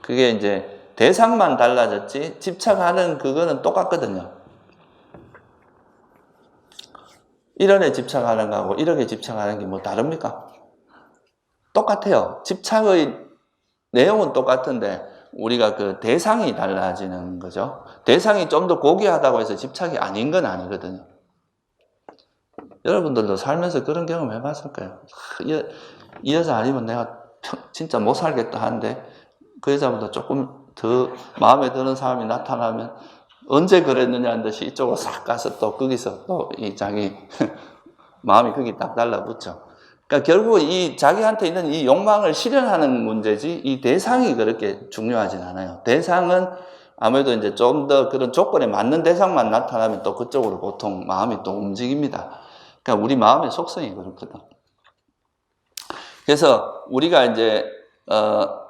그게 이제 대상만 달라졌지 집착하는 그거는 똑같거든요. 이런에 집착하는 거하고 이렇게 집착하는 게 뭐 다릅니까? 똑같아요. 집착의 내용은 똑같은데 우리가 그 대상이 달라지는 거죠. 대상이 좀 더 고귀하다고 해서 집착이 아닌 건 아니거든요. 여러분들도 살면서 그런 경험 해봤을 거예요. 이 여자 아니면 내가 진짜 못 살겠다 하는데 그 여자보다 조금 더 마음에 드는 사람이 나타나면 언제 그랬느냐는 듯이 이쪽으로 싹 가서 또 거기서 또 이 자기 마음이 거기 딱 달라붙죠. 그러니까 결국 이 자기한테 있는 이 욕망을 실현하는 문제지 이 대상이 그렇게 중요하진 않아요. 대상은 아무래도 이제 좀 더 그런 조건에 맞는 대상만 나타나면 또 그쪽으로 보통 마음이 또 움직입니다. 그러니까 우리 마음의 속성이 그렇거든. 그래서 우리가 이제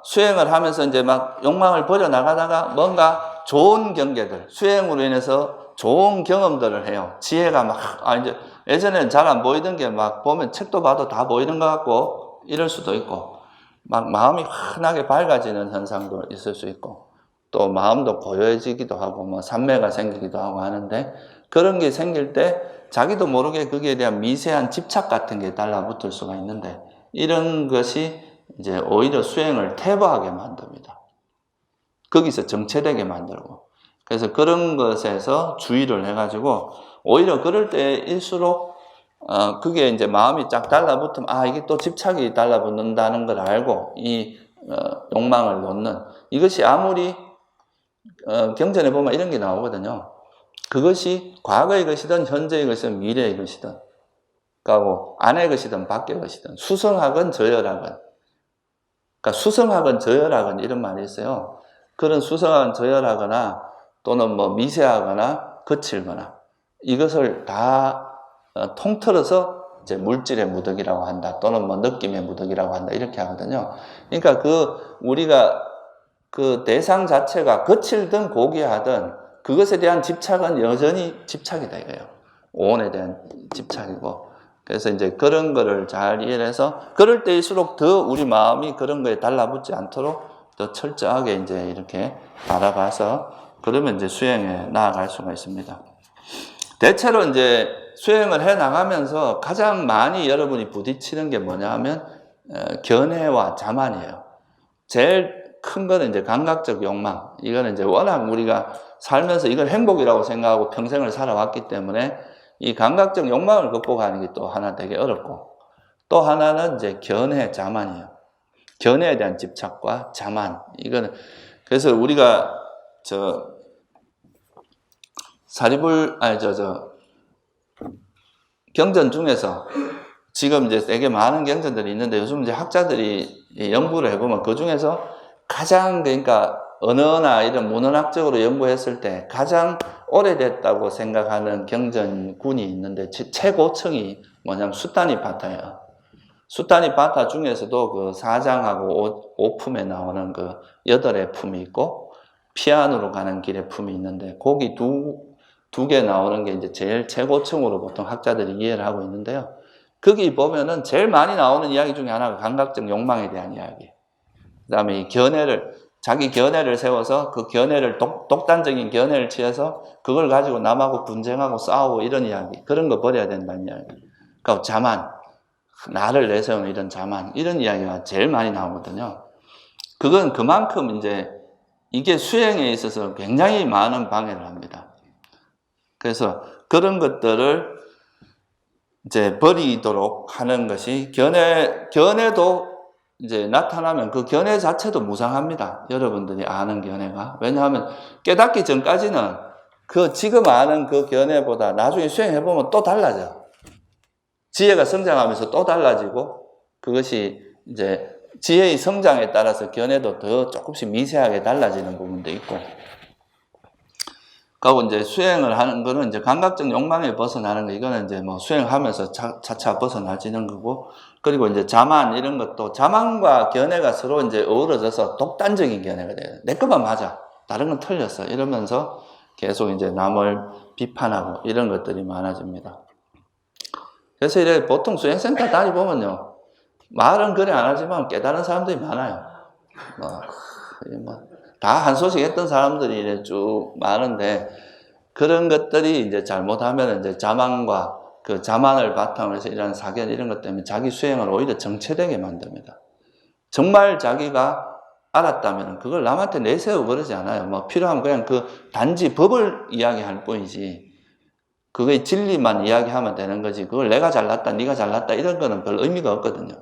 수행을 하면서 이제 막 욕망을 버려 나가다가 뭔가 좋은 경계들, 수행으로 인해서 좋은 경험들을 해요. 지혜가 막, 이제 예전에는 잘 안 보이던 게 막 보면 책도 봐도 다 보이는 것 같고 이럴 수도 있고, 막 마음이 환하게 밝아지는 현상도 있을 수 있고, 또 마음도 고요해지기도 하고, 뭐 산매가 생기기도 하고 하는데, 그런 게 생길 때 자기도 모르게 거기에 대한 미세한 집착 같은 게 달라붙을 수가 있는데, 이런 것이 이제 오히려 수행을 퇴보하게 만듭니다. 거기서 정체되게 만들고. 그래서 그런 것에서 주의를 해가지고, 오히려 그럴 때일수록, 그게 이제 마음이 쫙 달라붙으면, 이게 또 집착이 달라붙는다는 걸 알고, 욕망을 놓는, 이것이 아무리, 경전에 보면 이런 게 나오거든요. 그것이 과거의 것이든, 현재의 것이든, 미래의 것이든, 그러니까 뭐, 안의 것이든, 밖의 것이든, 수성하건 저열하건, 그러니까 수성하건 저열하건 이런 말이 있어요. 그런 수성하건 저열하거나, 또는 뭐 미세하거나 거칠거나, 이것을 다 통틀어서 이제 물질의 무덕이라고 한다, 또는 뭐 느낌의 무덕이라고 한다, 이렇게 하거든요. 그러니까 우리가 그 대상 자체가 거칠든 고귀하든 그것에 대한 집착은 여전히 집착이다 이거예요. 오온에 대한 집착이고. 그래서 이제 그런 거를 잘 이해해서, 그럴 때일수록 더 우리 마음이 그런 거에 달라붙지 않도록 더 철저하게 이제 이렇게 바라봐서, 그러면 이제 수행에 나아갈 수가 있습니다. 대체로 이제 수행을 해 나가면서 가장 많이 여러분이 부딪히는 게 뭐냐 하면, 견해와 자만이에요. 제일 큰 거는 이제 감각적 욕망. 이거는 이제 워낙 우리가 살면서 이걸 행복이라고 생각하고 평생을 살아왔기 때문에 이 감각적 욕망을 극복하는 게 또 하나 되게 어렵고, 또 하나는 이제 견해, 자만이에요. 견해에 대한 집착과 자만. 이거는, 그래서 우리가 경전 중에서 지금 이제 되게 많은 경전들이 있는데, 요즘 이제 학자들이 연구를 해보면 그 중에서 가장, 그러니까 언어나 이런 문헌학적으로 연구했을 때 가장 오래됐다고 생각하는 경전군이 있는데, 최고층이 뭐냐면 수타니파타예요. 수타니파타 중에서도 그 4장하고 5품에 나오는 그 8의 품이 있고, 피안으로 가는 길의 품이 있는데, 거기 두 개 나오는 게 이제 제일 최고층으로 보통 학자들이 이해를 하고 있는데요. 거기 보면은 제일 많이 나오는 이야기 중에 하나가 감각적 욕망에 대한 이야기. 그 다음에 자기 견해를 세워서 그 견해를 독단적인 견해를 취해서 그걸 가지고 남하고 분쟁하고 싸우고 이런 이야기. 그런 거 버려야 된다는 이야기. 그러니까 자만, 나를 내세우는 이런 자만, 이런 이야기가 제일 많이 나오거든요. 그건 그만큼 이제 이게 수행에 있어서 굉장히 많은 방해를 합니다. 그래서 그런 것들을 이제 버리도록 하는 것이, 견해도 이제 나타나면 그 견해 자체도 무상합니다. 여러분들이 아는 견해가. 왜냐하면 깨닫기 전까지는 그 지금 아는 그 견해보다 나중에 수행해보면 또 달라져. 지혜가 성장하면서 또 달라지고, 그것이 이제 지혜의 성장에 따라서 견해도 더 조금씩 미세하게 달라지는 부분도 있고, 그리고 이제 수행을 하는 거는 이제 감각적 욕망에 벗어나는 거, 이거는 이제 뭐 수행하면서 차차 벗어나지는 거고, 그리고 이제 자만, 이런 것도 자만과 견해가 서로 이제 어우러져서 독단적인 견해가 돼요. 내 것만 맞아, 다른 건 틀렸어, 이러면서 계속 이제 남을 비판하고 이런 것들이 많아집니다. 그래서 이래 보통 수행센터 다니보면요, 말은 그래 안 하지만 깨달은 사람들이 많아요. 다 한 소식 했던 사람들이 이래 쭉 많은데, 그런 것들이 이제 잘못하면 이제 자만과 그 자만을 바탕으로 해서 이런 사견, 이런 것 때문에 자기 수행을 오히려 정체되게 만듭니다. 정말 자기가 알았다면 그걸 남한테 내세우고 그러지 않아요. 뭐 필요하면 그냥 단지 법을 이야기할 뿐이지, 그거의 진리만 이야기하면 되는 거지, 그걸 내가 잘났다, 네가 잘났다, 이런 거는 별 의미가 없거든요.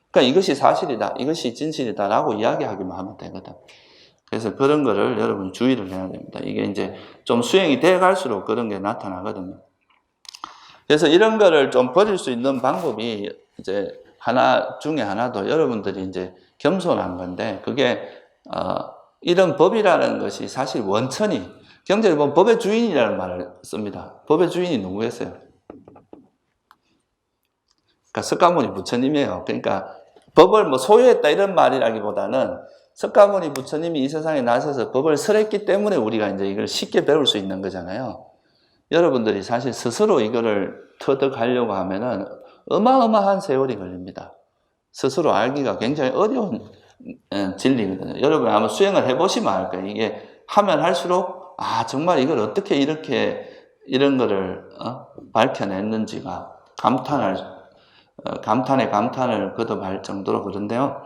그러니까 이것이 사실이다, 이것이 진실이다 라고 이야기하기만 하면 되거든. 그래서 그런 거를 여러분 주의를 해야 됩니다. 이게 이제 좀 수행이 돼 갈수록 그런 게 나타나거든요. 그래서 이런 거를 좀 버릴 수 있는 방법이 이제 하나 중에 하나도 여러분들이 이제 겸손한 건데, 그게 이런 법이라는 것이 사실 원천이, 경전에 보면 법의 주인이라는 말을 씁니다. 법의 주인이 누구였어요? 그러니까 석가모니 부처님이에요. 그러니까 법을 뭐 소유했다 이런 말이라기보다는, 석가모니 부처님이 이 세상에 나셔서 법을 설했기 때문에 우리가 이제 이걸 쉽게 배울 수 있는 거잖아요. 여러분들이 사실 스스로 이거를 터득하려고 하면은 어마어마한 세월이 걸립니다. 스스로 알기가 굉장히 어려운 진리거든요. 여러분 한번 수행을 해보시면 알 거예요. 이게 하면 할수록 아 정말 이걸 어떻게 이렇게 이런 거를 밝혀냈는지가 감탄에 감탄을 거듭할 정도로 그런데요.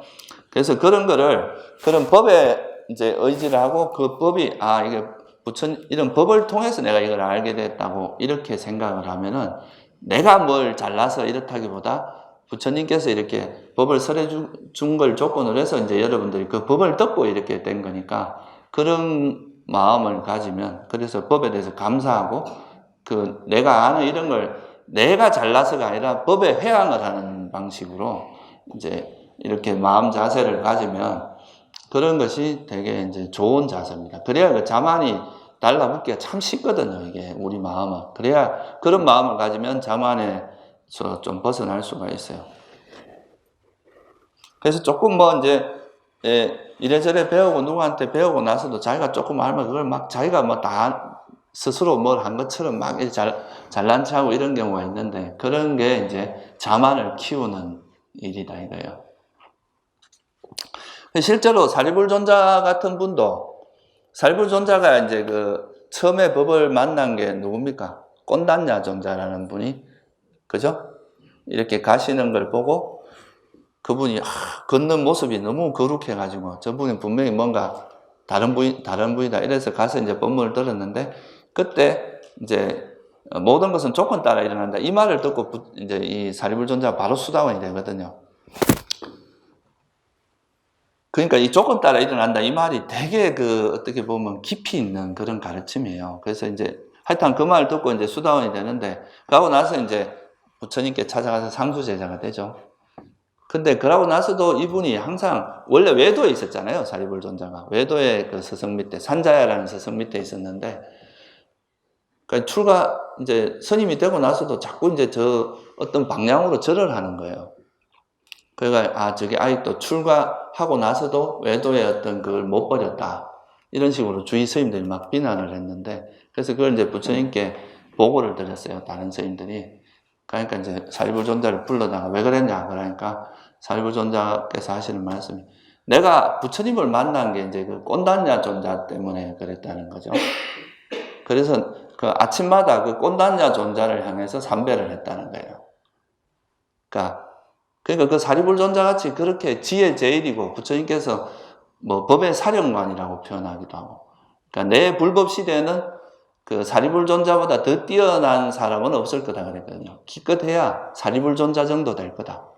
그래서 그런 법에 이제 의지를 하고 그 법이 이게 이런 법을 통해서 내가 이걸 알게 됐다고 이렇게 생각을 하면은 내가 뭘 잘나서 이렇다기보다 부처님께서 이렇게 법을 설해 준 걸 조건으로 해서 이제 여러분들이 그 법을 듣고 이렇게 된 거니까 그런 마음을 가지면 그래서 법에 대해서 감사하고 그 내가 아는 이런 걸 내가 잘나서가 아니라 법에 회항을 하는 방식으로 이제 이렇게 마음 자세를 가지면 그런 것이 되게 이제 좋은 자세입니다. 그래야 그 자만이 달라붙기가 참 쉽거든요, 이게 우리 마음은. 그래야 그런 마음을 가지면 자만에서 좀 벗어날 수가 있어요. 그래서 조금 뭐 이제 이래저래 배우고 누구한테 배우고 나서도 자기가 조금 알면 그걸 막 자기가 뭐 다 스스로 뭘 한 것처럼 막 잘난 척하고 이런 경우가 있는데 그런 게 이제 자만을 키우는 일이다 이거예요. 실제로 사리불존자 같은 분도 사리불존자가 이제 그 처음에 법을 만난 게 누굽니까? 꼰단냐 존자라는 분이 그죠? 이렇게 가시는 걸 보고 그분이 걷는 모습이 너무 거룩해가지고 저분이 분명히 뭔가 다른 분이다 이래서 가서 이제 법문을 들었는데 그때 이제 모든 것은 조건 따라 일어난다 이 말을 듣고 이제 이 사리불존자가 바로 수다원이 되거든요. 그러니까 이 조건 따라 일어난다 이 말이 되게 어떻게 보면 깊이 있는 그런 가르침이에요. 그래서 이제 하여튼 그 말을 듣고 이제 수다원이 되는데 그러고 나서 이제 부처님께 찾아가서 상수제자가 되죠. 근데 그러고 나서도 이분이 항상 원래 외도에 있었잖아요. 사리불존자가 외도의 그 스승 밑에 산자야라는 스승 밑에 있었는데 그러니까 이제 스님이 되고 나서도 자꾸 이제 어떤 방향으로 절을 하는 거예요. 그러니까 저게 아직도 출가하고 나서도 외도의 어떤 그걸 못 버렸다 이런 식으로 주위 스님들이 막 비난을 했는데 그래서 그걸 이제 부처님께 보고를 드렸어요. 다른 스님들이. 그러니까 이제 사리불존자를 불러다가 왜 그랬냐 그러니까 사리불존자께서 하시는 말씀이 내가 부처님을 만난 게 이제 그 꼰단냐 존자 때문에 그랬다는 거죠. 그래서 그 아침마다 그 꼰단냐 존자를 향해서 삼배를 했다는 거예요. 그러니까 그 사리불존자 같이 그렇게 지혜 제일이고 부처님께서 뭐 법의 사령관이라고 표현하기도 하고 그러니까 내 불법 시대에는 그 사리불존자보다 더 뛰어난 사람은 없을 거다 그랬거든요. 기껏해야 사리불존자 정도 될 거다.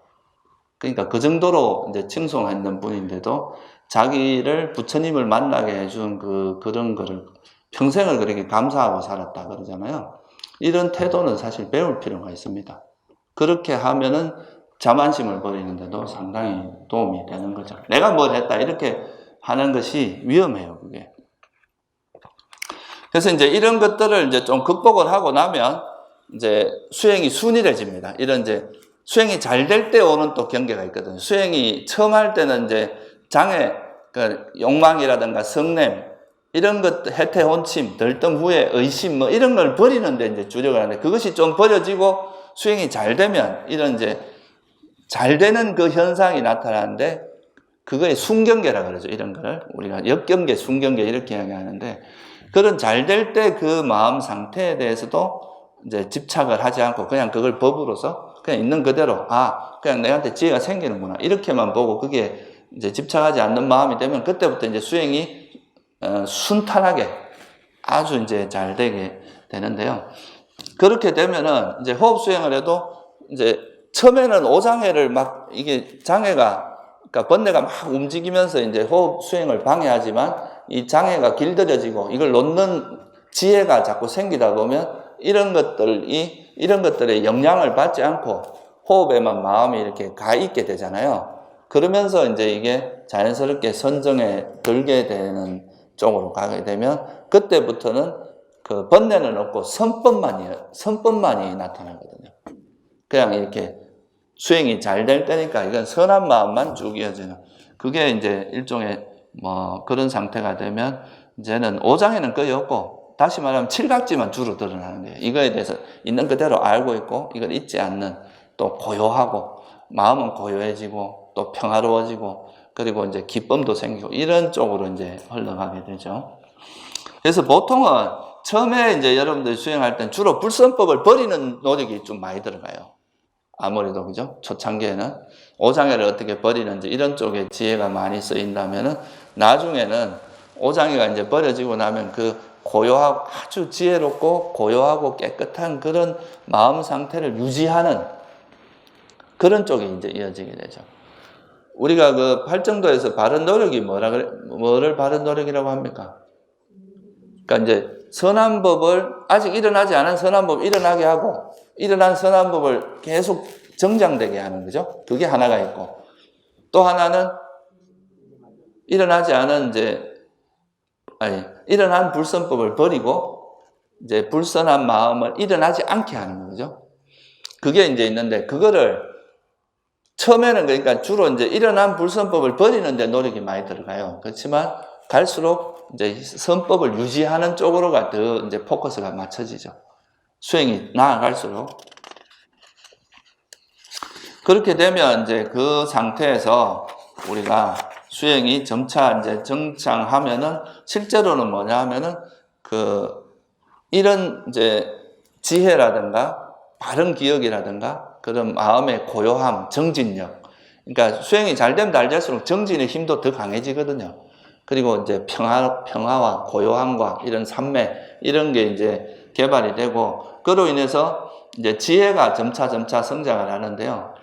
그러니까 그 정도로 이제 칭송했는 분인데도 자기를 부처님을 만나게 해준 그런 거를 평생을 그렇게 감사하고 살았다 그러잖아요. 이런 태도는 사실 배울 필요가 있습니다. 그렇게 하면은 자만심을 버리는데도 상당히 도움이 되는 거죠. 내가 뭘 했다 이렇게 하는 것이 위험해요, 그게. 그래서 이제 이런 것들을 이제 좀 극복을 하고 나면 이제 수행이 순일해집니다. 이런 이제 수행이 잘 될 때 오는 또 경계가 있거든요. 수행이 처음 할 때는 이제 장애, 그 욕망이라든가 성냄, 이런 것, 해태 혼침, 들뜸 후에 의심, 뭐 이런 걸 버리는데 이제 주력을 하는데 그것이 좀 버려지고 수행이 잘 되면 이런 이제 잘 되는 그 현상이 나타나는데 그거에 순경계라 그러죠. 이런 거를 우리가 역경계, 순경계 이렇게 이야기하는데 그런 잘 될 때 그 마음 상태에 대해서도 이제 집착을 하지 않고 그냥 그걸 법으로서 그냥 있는 그대로 그냥 내한테 지혜가 생기는구나 이렇게만 보고 그게 이제 집착하지 않는 마음이 되면 그때부터 이제 수행이 순탄하게 아주 이제 잘 되게 되는데요. 그렇게 되면은 이제 호흡 수행을 해도 이제 처음에는 오장애를 막 이게 장애가 그러니까 번뇌가 막 움직이면서 이제 호흡 수행을 방해하지만 이 장애가 길들여지고 이걸 놓는 지혜가 자꾸 생기다 보면 이런 것들의 영향을 받지 않고 호흡에만 마음이 이렇게 가 있게 되잖아요. 그러면서 이제 이게 자연스럽게 선정에 들게 되는 쪽으로 가게 되면 그때부터는 그 번뇌는 없고 선법만이 나타나거든요. 그냥 이렇게 수행이 잘 될 때니까 이건 선한 마음만 쭉 이어지는 그게 이제 일종의 뭐 그런 상태가 되면 이제는 오장에는 거의 없고 다시 말하면 칠각지만 주로 드러나는 거예요. 이거에 대해서 있는 그대로 알고 있고 이걸 잊지 않는, 또 고요하고 마음은 고요해지고 또 평화로워지고 그리고 이제 기쁨도 생기고 이런 쪽으로 이제 흘러가게 되죠. 그래서 보통은 처음에 이제 여러분들이 수행할 땐 주로 불선법을 버리는 노력이 좀 많이 들어가요. 아무래도 그죠? 초창기에는 오장애를 어떻게 버리는지 이런 쪽에 지혜가 많이 쓰인다면은 나중에는 오장애가 이제 버려지고 나면 그 고요하고 아주 지혜롭고 고요하고 깨끗한 그런 마음 상태를 유지하는 그런 쪽이 이제 이어지게 되죠. 우리가 그 팔정도에서 바른 노력이 뭐를 바른 노력이라고 합니까? 그러니까 이제 선한 법을, 아직 일어나지 않은 선한 법을 일어나게 하고 일어난 선한 법을 계속 정장되게 하는 거죠. 그게 하나가 있고, 또 하나는 일어나지 않은 일어난 불선법을 버리고 이제 불선한 마음을 일어나지 않게 하는 거죠. 그게 이제 있는데, 그거를 처음에는 그러니까 주로 이제 일어난 불선법을 버리는 데 노력이 많이 들어가요. 그렇지만 갈수록 이제 선법을 유지하는 쪽으로가 더 이제 포커스가 맞춰지죠. 수행이 나아갈수록. 그렇게 되면 이제 그 상태에서 우리가 수행이 점차 이제 정창하면은 실제로는 뭐냐 하면은 이런 이제 지혜라든가 바른 기억이라든가 그런 마음의 고요함, 정진력. 그러니까 수행이 잘 되면 잘 될수록 정진의 힘도 더 강해지거든요. 그리고 이제 평화와 고요함과 이런 삼매, 이런 게 이제 개발이 되고, 그로 인해서 이제 지혜가 점차 성장을 하는데요.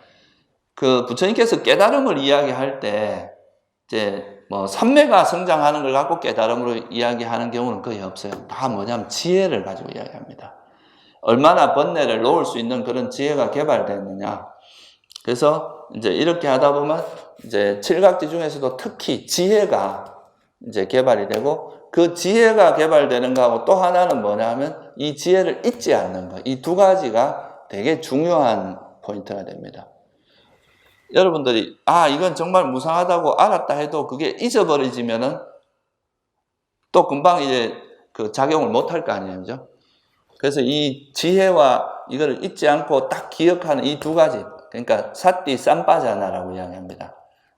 그 부처님께서 깨달음을 이야기할 때, 이제 뭐 삼매가 성장하는 걸 갖고 깨달음으로 이야기하는 경우는 거의 없어요. 다 뭐냐면 지혜를 가지고 이야기합니다. 얼마나 번뇌를 놓을 수 있는 그런 지혜가 개발됐느냐. 그래서 이제 이렇게 하다 보면 이제 칠각지 중에서도 특히 지혜가 이제 개발이 되고, 그 지혜가 개발되는 거하고 또 하나는 뭐냐면 이 지혜를 잊지 않는 거. 이 두 가지가 되게 중요한 포인트가 됩니다. 여러분들이 이건 정말 무상하다고 알았다 해도 그게 잊어버려지면은 또 금방 이제 그 작용을 못 할 거 아니에요. 그죠? 그래서 이 지혜와 이거를 잊지 않고 딱 기억하는 이 두 가지, 그러니까 사띠 쌈빠자나라고 이야기합니다.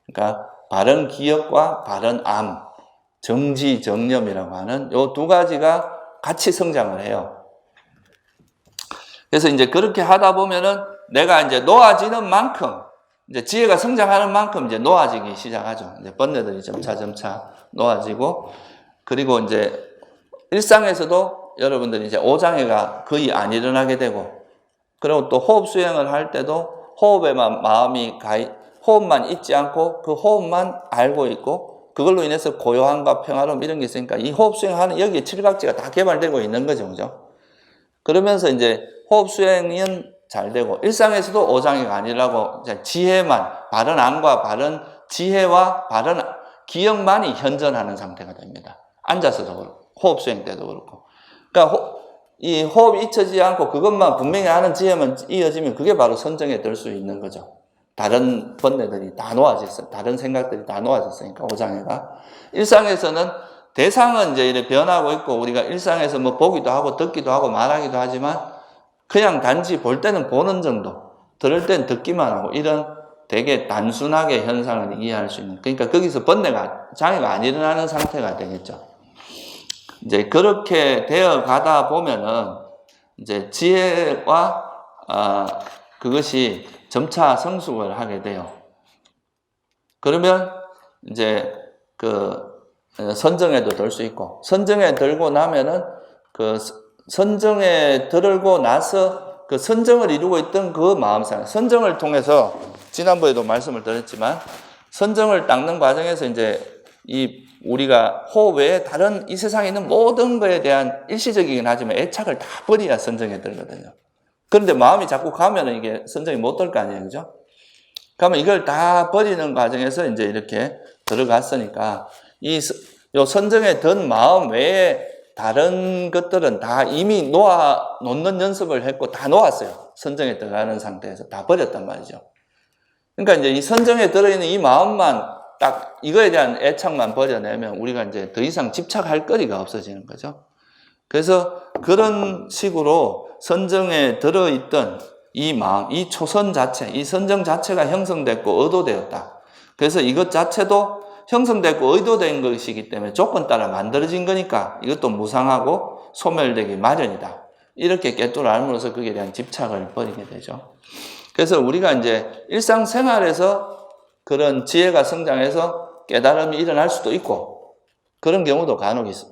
그러니까 바른 기억과 바른 암, 정지, 정념이라고 하는 이 두 가지가 같이 성장을 해요. 그래서 이제 그렇게 하다 보면은 내가 이제 놓아지는 만큼, 이제 지혜가 성장하는 만큼 이제 놓아지기 시작하죠. 이제 번뇌들이 점차 놓아지고, 그리고 이제 일상에서도 여러분들이 이제 오장애가 거의 안 일어나게 되고, 그리고 또 호흡 수행을 할 때도 호흡에만 마음이 호흡만 잊지 않고 그 호흡만 알고 있고, 그걸로 인해서 고요함과 평화로움 이런 게 있으니까 이 호흡 수행하는 여기에 칠각지가 다 개발되고 있는 거죠. 그죠? 그러면서 이제 호흡 수행은 잘 되고, 일상에서도 오장애가 아니라고 지혜만, 바른 암과 바른 지혜와 바른 기억만이 현존하는 상태가 됩니다. 앉아서도 그렇고, 호흡 수행 때도 그렇고. 그러니까 이 호흡이 잊혀지지 않고 그것만 분명히 하는 지혜만 이어지면 그게 바로 선정에 들 수 있는 거죠. 다른 번뇌들이 다 놓아졌어요. 다른 생각들이 다 놓아졌으니까, 오장애가. 일상에서는 대상은 이제 이렇게 변하고 있고, 우리가 일상에서 뭐 보기도 하고 듣기도 하고 말하기도 하지만 그냥 단지 볼 때는 보는 정도, 들을 때는 듣기만 하고, 이런 되게 단순하게 현상을 이해할 수 있는, 그러니까 거기서 장애가 안 일어나는 상태가 되겠죠. 이제 그렇게 되어 가다 보면은 이제 지혜와 그것이 점차 성숙을 하게 돼요. 그러면 이제 선정에도 들 수 있고, 선정에 들고 나면은 선정에 들고 나서 그 선정을 이루고 있던 그 마음상, 선정을 통해서 지난번에도 말씀을 드렸지만, 선정을 닦는 과정에서 이제 우리가 호흡 외에 다른 이 세상에 있는 모든 것에 대한 일시적이긴 하지만 애착을 다 버려야 선정에 들거든요. 그런데 마음이 자꾸 가면은 이게 선정이 못 들 거 아니에요. 그죠? 그러면 이걸 다 버리는 과정에서 이제 이렇게 들어갔으니까, 요 선정에 든 마음 외에 다른 것들은 다 이미 놓는 연습을 했고 다 놓았어요. 선정에 들어가는 상태에서 다 버렸단 말이죠. 그러니까 이제 이 선정에 들어있는 이 마음만 딱 이거에 대한 애착만 버려내면 우리가 이제 더 이상 집착할 거리가 없어지는 거죠. 그래서 그런 식으로 선정에 들어있던 이 마음, 이 초선 자체, 이 선정 자체가 형성됐고 의도되었다. 그래서 이것 자체도 형성됐고 의도된 것이기 때문에 조건 따라 만들어진 거니까 이것도 무상하고 소멸되기 마련이다. 이렇게 깨뚫어 알므로써 거기에 대한 집착을 버리게 되죠. 그래서 우리가 이제 일상생활에서 그런 지혜가 성장해서 깨달음이 일어날 수도 있고 그런 경우도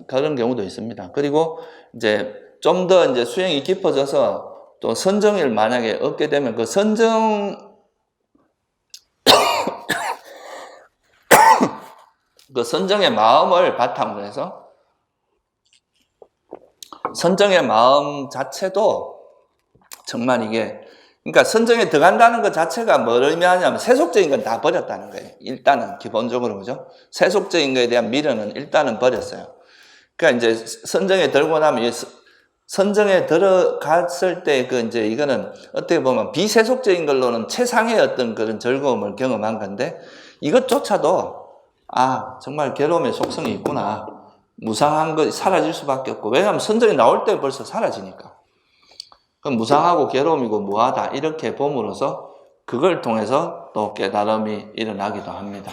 그런 경우도 있습니다. 그리고 이제 좀 더 이제 수행이 깊어져서 또 선정을 만약에 얻게 되면 그 선정의 마음을 바탕으로 해서 선정의 마음 자체도 정말 이게 그러니까 선정에 들어간다는 것 자체가 뭘 의미하냐면 세속적인 건 다 버렸다는 거예요. 일단은 기본적으로 그죠? 세속적인 것에 대한 미련은 일단은 버렸어요. 그러니까 이제 선정에 들고 나면 선정에 들어갔을 때 이제 이거는 어떻게 보면 비세속적인 걸로는 최상의 어떤 그런 즐거움을 경험한 건데 이것조차도 정말 괴로움의 속성이 있구나. 무상한 거 사라질 수밖에 없고 왜냐하면 선정이 나올 때 벌써 사라지니까. 그럼 무상하고 괴로움이고 무하다 이렇게 봄으로써 그걸 통해서 또 깨달음이 일어나기도 합니다.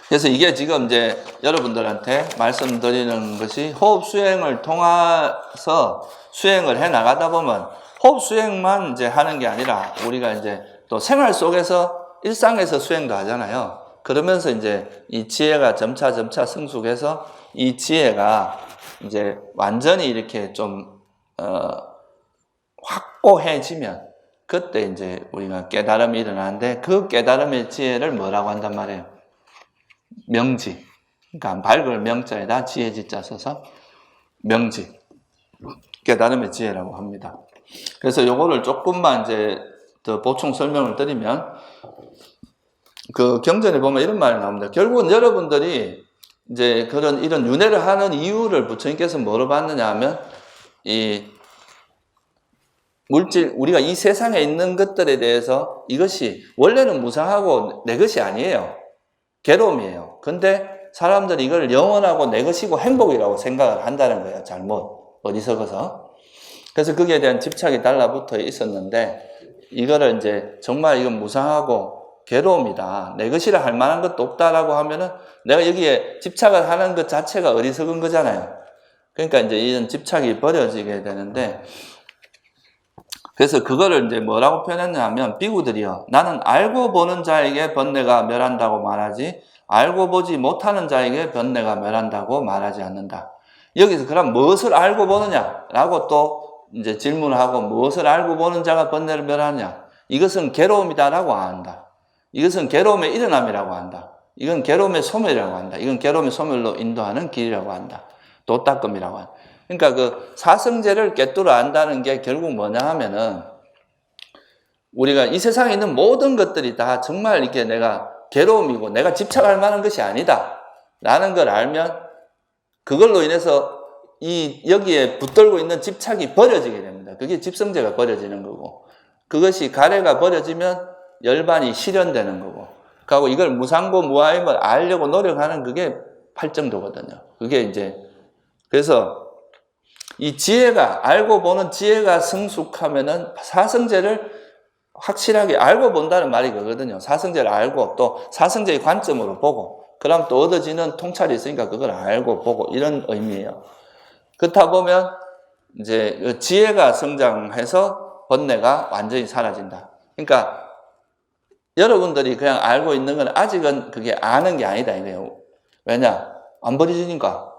그래서 이게 지금 이제 여러분들한테 말씀드리는 것이 호흡 수행을 통해서 수행을 해 나가다 보면 호흡 수행만 이제 하는 게 아니라 우리가 이제 또 생활 속에서 일상에서 수행도 하잖아요. 그러면서 이제 이 지혜가 점차 성숙해서 이 지혜가 이제 완전히 이렇게 좀 확고해지면 그때 이제 우리가 깨달음이 일어나는데 그 깨달음의 지혜를 뭐라고 한단 말이에요? 명지. 그러니까 밝을 명자에다 지혜 지자 써서 명지. 깨달음의 지혜라고 합니다. 그래서 요거를 조금만 이제 더 보충 설명을 드리면 그 경전에 보면 이런 말이 나옵니다. 결국은 여러분들이 이제 이런 윤회를 하는 이유를 부처님께서 뭐로 봤느냐 하면 이 물질, 우리가 이 세상에 있는 것들에 대해서 이것이 원래는 무상하고 내 것이 아니에요. 괴로움이에요. 근데 사람들이 이걸 영원하고 내 것이고 행복이라고 생각을 한다는 거예요. 잘못. 어디서서. 그래서 거기에 대한 집착이 달라붙어 있었는데 이거를 이제 정말 이건 무상하고 괴로움이다. 내 것이라 할 만한 것도 없다라고 하면은 내가 여기에 집착을 하는 것 자체가 어리석은 거잖아요. 그러니까 이제 이런 집착이 버려지게 되는데 그래서 그거를 이제 뭐라고 표현했냐면 비구들이요. 나는 알고 보는 자에게 번뇌가 멸한다고 말하지 알고 보지 못하는 자에게 번뇌가 멸한다고 말하지 않는다. 여기서 그럼 무엇을 알고 보느냐라고 또 이제 질문을 하고 무엇을 알고 보는 자가 번뇌를 멸하느냐. 이것은 괴로움이다라고 한다. 이것은 괴로움의 일어남이라고 한다. 이건 괴로움의 소멸이라고 한다. 이건 괴로움의 소멸로 인도하는 길이라고 한다. 도닦음이라고 한다. 그러니까 그 사성제를 깨뚫어 안다는 게 결국 뭐냐 하면은 우리가 이 세상에 있는 모든 것들이 다 정말 이렇게 내가 괴로움이고 내가 집착할 만한 것이 아니다 라는 걸 알면 그걸로 인해서 여기에 붙들고 있는 집착이 버려지게 됩니다. 그게 집성제가 버려지는 거고 그것이 가래가 버려지면 열반이 실현되는 거고 그리고 이걸 무상고 무아임을 알려고 노력하는 그게 팔정도거든요. 그게 이제 그래서 이 지혜가 알고 보는 지혜가 성숙하면은 사성제를 확실하게 알고 본다는 말이 그거거든요. 사성제를 알고 또 사성제의 관점으로 보고 그럼 또 얻어지는 통찰이 있으니까 그걸 알고 보고 이런 의미예요. 그렇다 보면 이제 지혜가 성장해서 번뇌가 완전히 사라진다. 그러니까 여러분들이 그냥 알고 있는 건 아직은 그게 아는 게 아니다 이거예요. 왜냐? 안 버려지니까.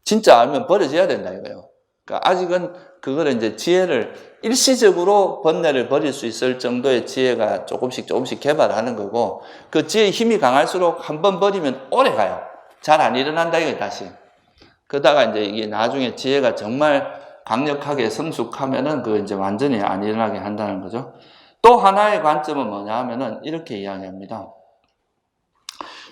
진짜 알면 버려져야 된다 이거예요. 그러니까 아직은 그거를 이제 지혜를 일시적으로 번뇌를 버릴 수 있을 정도의 지혜가 조금씩 개발하는 거고 그 지혜의 힘이 강할수록 한번 버리면 오래 가요. 잘 안 일어난다 이거예요 다시. 그러다가 이제 이게 나중에 지혜가 정말 강력하게 성숙하면은 그 이제 완전히 안 일어나게 한다는 거죠. 또 하나의 관점은 뭐냐 하면은 이렇게 이야기합니다.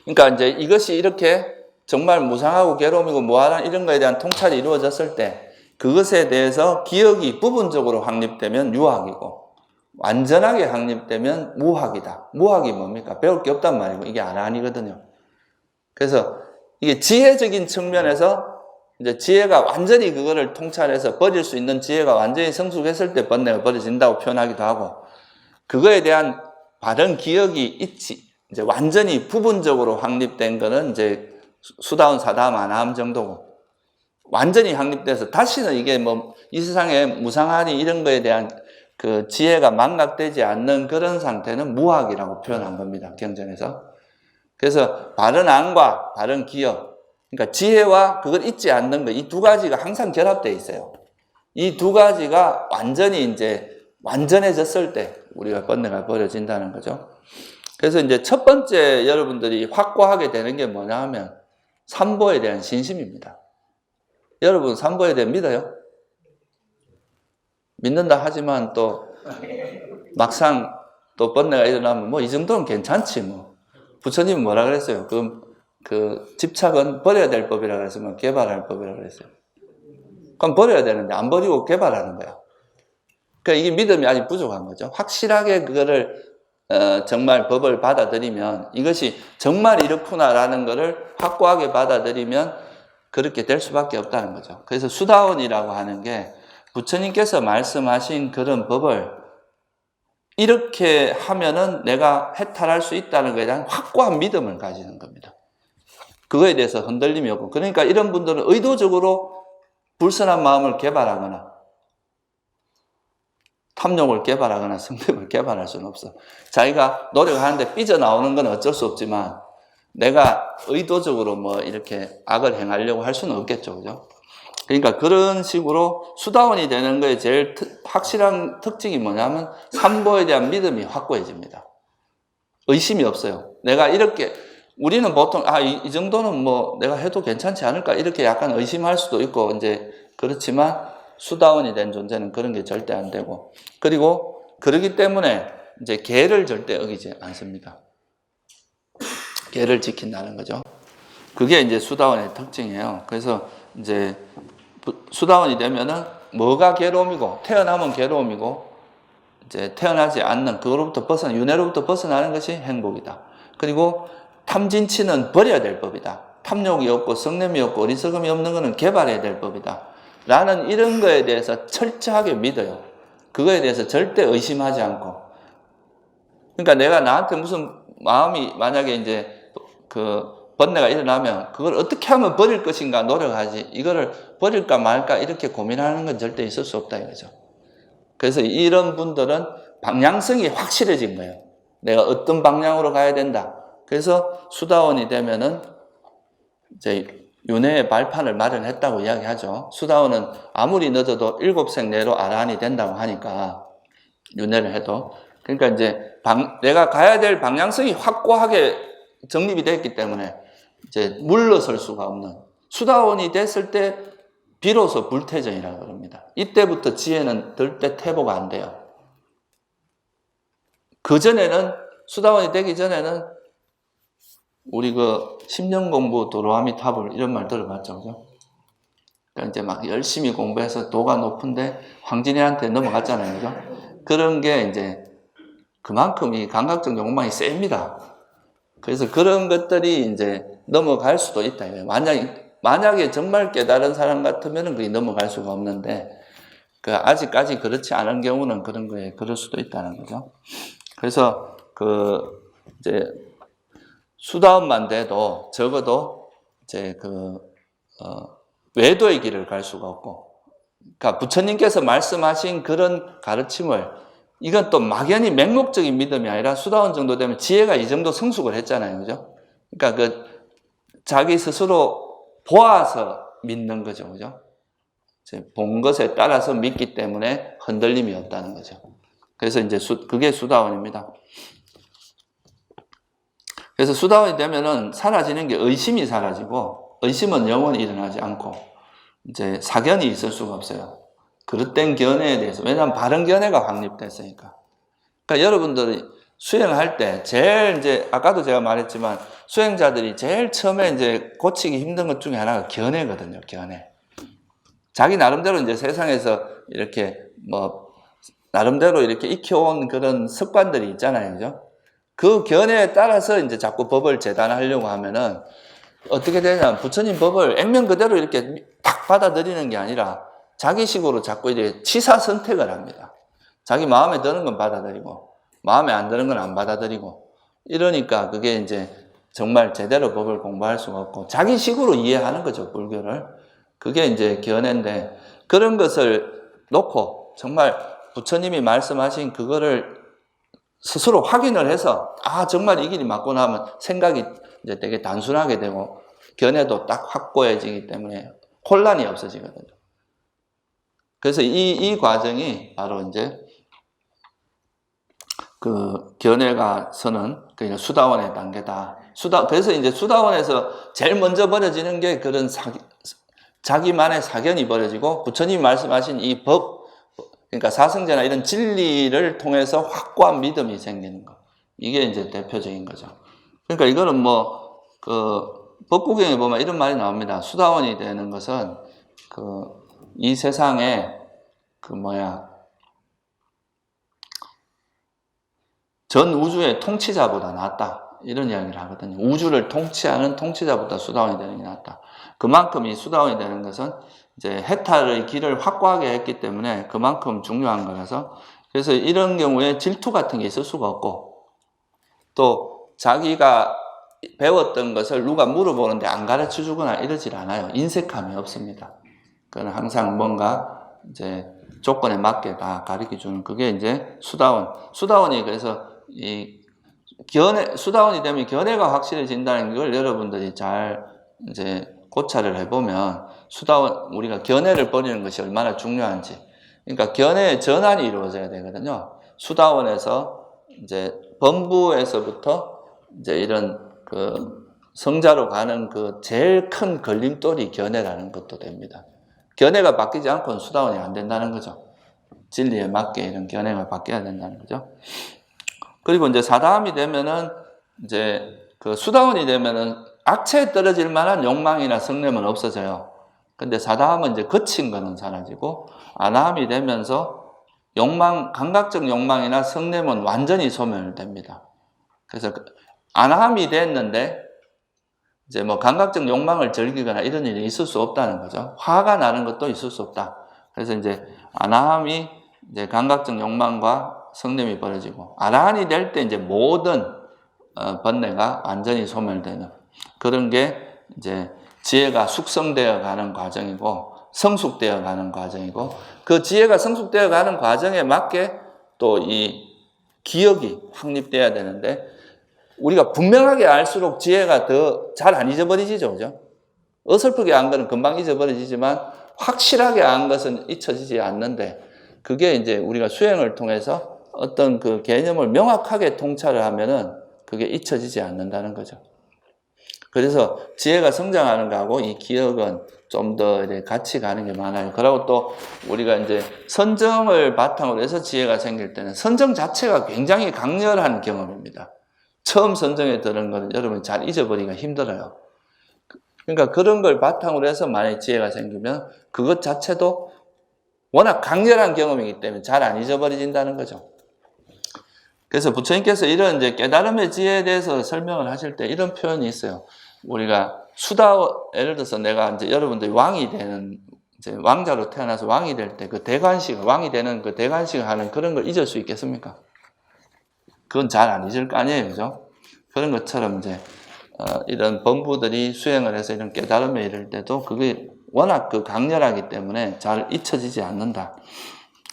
그러니까 이제 이것이 이렇게 정말 무상하고 괴로움이고 무한한 이런 거에 대한 통찰이 이루어졌을 때 그것에 대해서 기억이 부분적으로 확립되면 유학이고 완전하게 확립되면 무학이다. 무학이 뭡니까? 배울 게 없단 말이고 이게 아니거든요. 그래서 이게 지혜적인 측면에서 이제 지혜가 완전히 그거를 통찰해서 버릴 수 있는 지혜가 완전히 성숙했을 때 번뇌가 버려진다고 표현하기도 하고, 그거에 대한 바른 기억이 있지, 이제 완전히 부분적으로 확립된 거는 이제 수다원, 사다함, 아나함 정도고, 완전히 확립돼서 다시는 이게 뭐 이 세상에 무상하니 이런 거에 대한 그 지혜가 망각되지 않는 그런 상태는 무학이라고 표현한 겁니다, 경전에서. 그래서 바른 안과 바른 기억, 그러니까 지혜와 그걸 잊지 않는 거, 이 두 가지가 항상 결합되어 있어요. 이 두 가지가 완전히 이제 완전해졌을 때 우리가 번뇌가 버려진다는 거죠. 그래서 이제 첫 번째 여러분들이 확고하게 되는 게 뭐냐 하면 삼보에 대한 신심입니다. 여러분 삼보에 대해 믿어요? 믿는다 하지만 또 막상 또 번뇌가 일어나면 뭐 이 정도는 괜찮지 뭐. 부처님은 뭐라 그랬어요? 그 집착은 버려야 될 법이라 그랬으면 개발할 법이라 그랬어요. 그럼 버려야 되는데 안 버리고 개발하는 거야. 그러니까 이게 믿음이 아직 부족한 거죠. 확실하게 그거를 정말 법을 받아들이면, 이것이 정말 이렇구나라는 것을 확고하게 받아들이면 그렇게 될 수밖에 없다는 거죠. 그래서 수다원이라고 하는 게 부처님께서 말씀하신 그런 법을 이렇게 하면은 내가 해탈할 수 있다는 것에 대한 확고한 믿음을 가지는 겁니다. 그거에 대해서 흔들림이 없고, 그러니까 이런 분들은 의도적으로 불선한 마음을 개발하거나 탐욕을 개발하거나 성냄을 개발할 수는 없어. 자기가 노력하는데 삐져나오는 건 어쩔 수 없지만 내가 의도적으로 뭐 이렇게 악을 행하려고 할 수는 없겠죠. 그죠? 그러니까 그런 식으로 수다원이 되는 거에 제일 확실한 특징이 뭐냐면 삼보에 대한 믿음이 확고해집니다. 의심이 없어요. 내가 이렇게, 우리는 보통 이 정도는 뭐 내가 해도 괜찮지 않을까 이렇게 약간 의심할 수도 있고 이제 그렇지만 수다원이 된 존재는 그런 게 절대 안 되고, 그리고 그러기 때문에 이제 계를 절대 어기지 않습니다. 계를 지킨다는 거죠. 그게 이제 수다원의 특징이에요. 그래서 이제 수다원이 되면은 뭐가 괴로움이고, 태어나면 괴로움이고, 이제 태어나지 않는 그거로부터 윤회로부터 벗어나는 것이 행복이다. 그리고 탐진치는 버려야 될 법이다. 탐욕이 없고 성냄이 없고 어리석음이 없는 것은 개발해야 될 법이다. 라는 이런 거에 대해서 철저하게 믿어요. 그거에 대해서 절대 의심하지 않고. 그러니까 내가 나한테 무슨 마음이 만약에 이제 그 번뇌가 일어나면 그걸 어떻게 하면 버릴 것인가 노력하지, 이거를 버릴까 말까 이렇게 고민하는 건 절대 있을 수 없다 이거죠. 그래서 이런 분들은 방향성이 확실해진 거예요. 내가 어떤 방향으로 가야 된다. 그래서 수다원이 되면은 이제 윤회의 발판을 마련했다고 이야기하죠. 수다원은 아무리 늦어도 7생 내로 아라한이 된다고 하니까, 윤회를 해도. 그러니까 이제 내가 가야 될 방향성이 확고하게 정립이 됐기 때문에 이제 물러설 수가 없는, 수다원이 됐을 때 비로소 불태전이라고 그럽니다. 이때부터 지혜는 절대 퇴보가 안 돼요. 그전에는, 수다원이 되기 전에는 우리 그 10년 공부 도로아미 탑을 이런 말 들어봤죠. 그죠? 그러니까 이제 막 열심히 공부해서 도가 높은데 황진이한테 넘어갔잖아요. 그죠? 그런 게 이제 그만큼 이 감각적 욕망이 셉니다. 그래서 그런 것들이 이제 넘어갈 수도 있다. 만약에 정말 깨달은 사람 같으면 그게 넘어갈 수가 없는데, 아직까지 그렇지 않은 경우는 그런 거에 그럴 수도 있다는 거죠. 그래서 이제 수다원만 돼도 적어도 이제 외도의 길을 갈 수가 없고, 그러니까 부처님께서 말씀하신 그런 가르침을, 이건 또 막연히 맹목적인 믿음이 아니라 수다원 정도 되면 지혜가 이 정도 성숙을 했잖아요. 그죠? 그러니까 자기 스스로 보아서 믿는 거죠. 그죠? 본 것에 따라서 믿기 때문에 흔들림이 없다는 거죠. 그래서 이제 그게 수다원입니다. 그래서 수다원이 되면은 사라지는 게 의심이 사라지고, 의심은 영원히 일어나지 않고, 이제 사견이 있을 수가 없어요. 그릇된 견해에 대해서. 왜냐하면 바른 견해가 확립됐으니까. 그러니까 여러분들이 수행할 때 제일 이제, 아까도 제가 말했지만, 수행자들이 제일 처음에 이제 고치기 힘든 것 중에 하나가 견해거든요, 견해. 자기 나름대로 이제 세상에서 이렇게 나름대로 이렇게 익혀온 그런 습관들이 있잖아요, 그죠? 그 견해에 따라서 이제 자꾸 법을 재단하려고 하면은 어떻게 되냐면 부처님 법을 액면 그대로 이렇게 팍 받아들이는 게 아니라 자기식으로 자꾸 이제 치사 선택을 합니다. 자기 마음에 드는 건 받아들이고 마음에 안 드는 건 안 받아들이고 이러니까 그게 이제 정말 제대로 법을 공부할 수가 없고 자기식으로 이해하는 거죠, 불교를. 그게 이제 견해인데 그런 것을 놓고 정말 부처님이 말씀하신 그거를 스스로 확인을 해서 아 정말 이 길이 맞구나 하면 생각이 이제 되게 단순하게 되고 견해도 딱 확고해지기 때문에 혼란이 없어지거든요. 그래서 이 과정이 바로 이제 그 견해가 서는 그러니까 수다원의 단계다. 그래서 이제 수다원에서 제일 먼저 벌어지는 게 그런 자기만의 사견이 벌어지고 부처님이 말씀하신 이 법, 그러니까 사성제나 이런 진리를 통해서 확고한 믿음이 생기는 거. 이게 이제 대표적인 거죠. 그러니까 이거는 뭐 그 법구경에 보면 이런 말이 나옵니다. 수다원이 되는 것은 그 이 세상에 그 전 우주의 통치자보다 낫다. 이런 이야기를 하거든요. 우주를 통치하는 통치자보다 수다원이 되는 게 낫다. 그만큼 이 수다원이 되는 것은 이제 해탈의 길을 확고하게 했기 때문에 그만큼 중요한 거라서 그래서 이런 경우에 질투 같은 게 있을 수가 없고 또 자기가 배웠던 것을 누가 물어보는데 안 가르쳐 주거나 이러질 않아요. 인색함이 없습니다. 그건 항상 뭔가 이제 조건에 맞게 다 가르쳐 주는 그게 이제 수다원. 수다원이 그래서 이 수다원이 되면 견해가 확실해진다는 걸 여러분들이 잘 이제 고찰을 해보면 우리가 견해를 버리는 것이 얼마나 중요한지. 그러니까 견해의 전환이 이루어져야 되거든요. 수다원에서 이제 범부에서부터 이제 이런 그 성자로 가는 그 제일 큰 걸림돌이 견해라는 것도 됩니다. 견해가 바뀌지 않고는 수다원이 안 된다는 거죠. 진리에 맞게 이런 견해가 바뀌어야 된다는 거죠. 그리고 이제 사다함이 되면은 이제 그 수다원이 되면은 악체에 떨어질 만한 욕망이나 성냄은 없어져요. 근데 사다함은 이제 거친 거는 사라지고 아나함이 되면서 감각적 욕망이나 성냄은 완전히 소멸됩니다. 그래서 아나함이 됐는데 이제 뭐 감각적 욕망을 즐기거나 이런 일이 있을 수 없다는 거죠. 화가 나는 것도 있을 수 없다. 그래서 이제 아나함이 이제 감각적 욕망과 성냄이 벌어지고 아라한이 될 때 이제 모든 번뇌가 완전히 소멸되는 그런 게 이제 지혜가 숙성되어 가는 과정이고 성숙되어 가는 과정이고 그 지혜가 성숙되어 가는 과정에 맞게 또 이 기억이 확립돼야 되는데 우리가 분명하게 알수록 지혜가 더 잘 안 잊어버리지죠, 그죠? 어설프게 안 거는 금방 잊어버리지만 확실하게 안 것은 잊혀지지 않는데 그게 이제 우리가 수행을 통해서 어떤 그 개념을 명확하게 통찰을 하면은 그게 잊혀지지 않는다는 거죠. 그래서 지혜가 성장하는 거하고 이 기억은 좀 더 같이 가는 게 많아요. 그리고 또 우리가 이제 선정을 바탕으로 해서 지혜가 생길 때는 선정 자체가 굉장히 강렬한 경험입니다. 처음 선정에 들은 거는 여러분이 잘 잊어버리기가 힘들어요. 그러니까 그런 걸 바탕으로 해서 만약에 지혜가 생기면 그것 자체도 워낙 강렬한 경험이기 때문에 잘 안 잊어버려진다는 거죠. 그래서 부처님께서 이런 이제 깨달음의 지혜에 대해서 설명을 하실 때 이런 표현이 있어요. 우리가 예를 들어서 내가 이제 여러분들이 왕이 되는, 이제 왕자로 태어나서 왕이 될 때 그 대관식, 왕이 되는 그 대관식을 하는 그런 걸 잊을 수 있겠습니까? 그건 잘 안 잊을 거 아니에요, 그죠? 그런 것처럼 이제, 이런 범부들이 수행을 해서 이런 깨달음에 이를 때도 그게 워낙 그 강렬하기 때문에 잘 잊혀지지 않는다.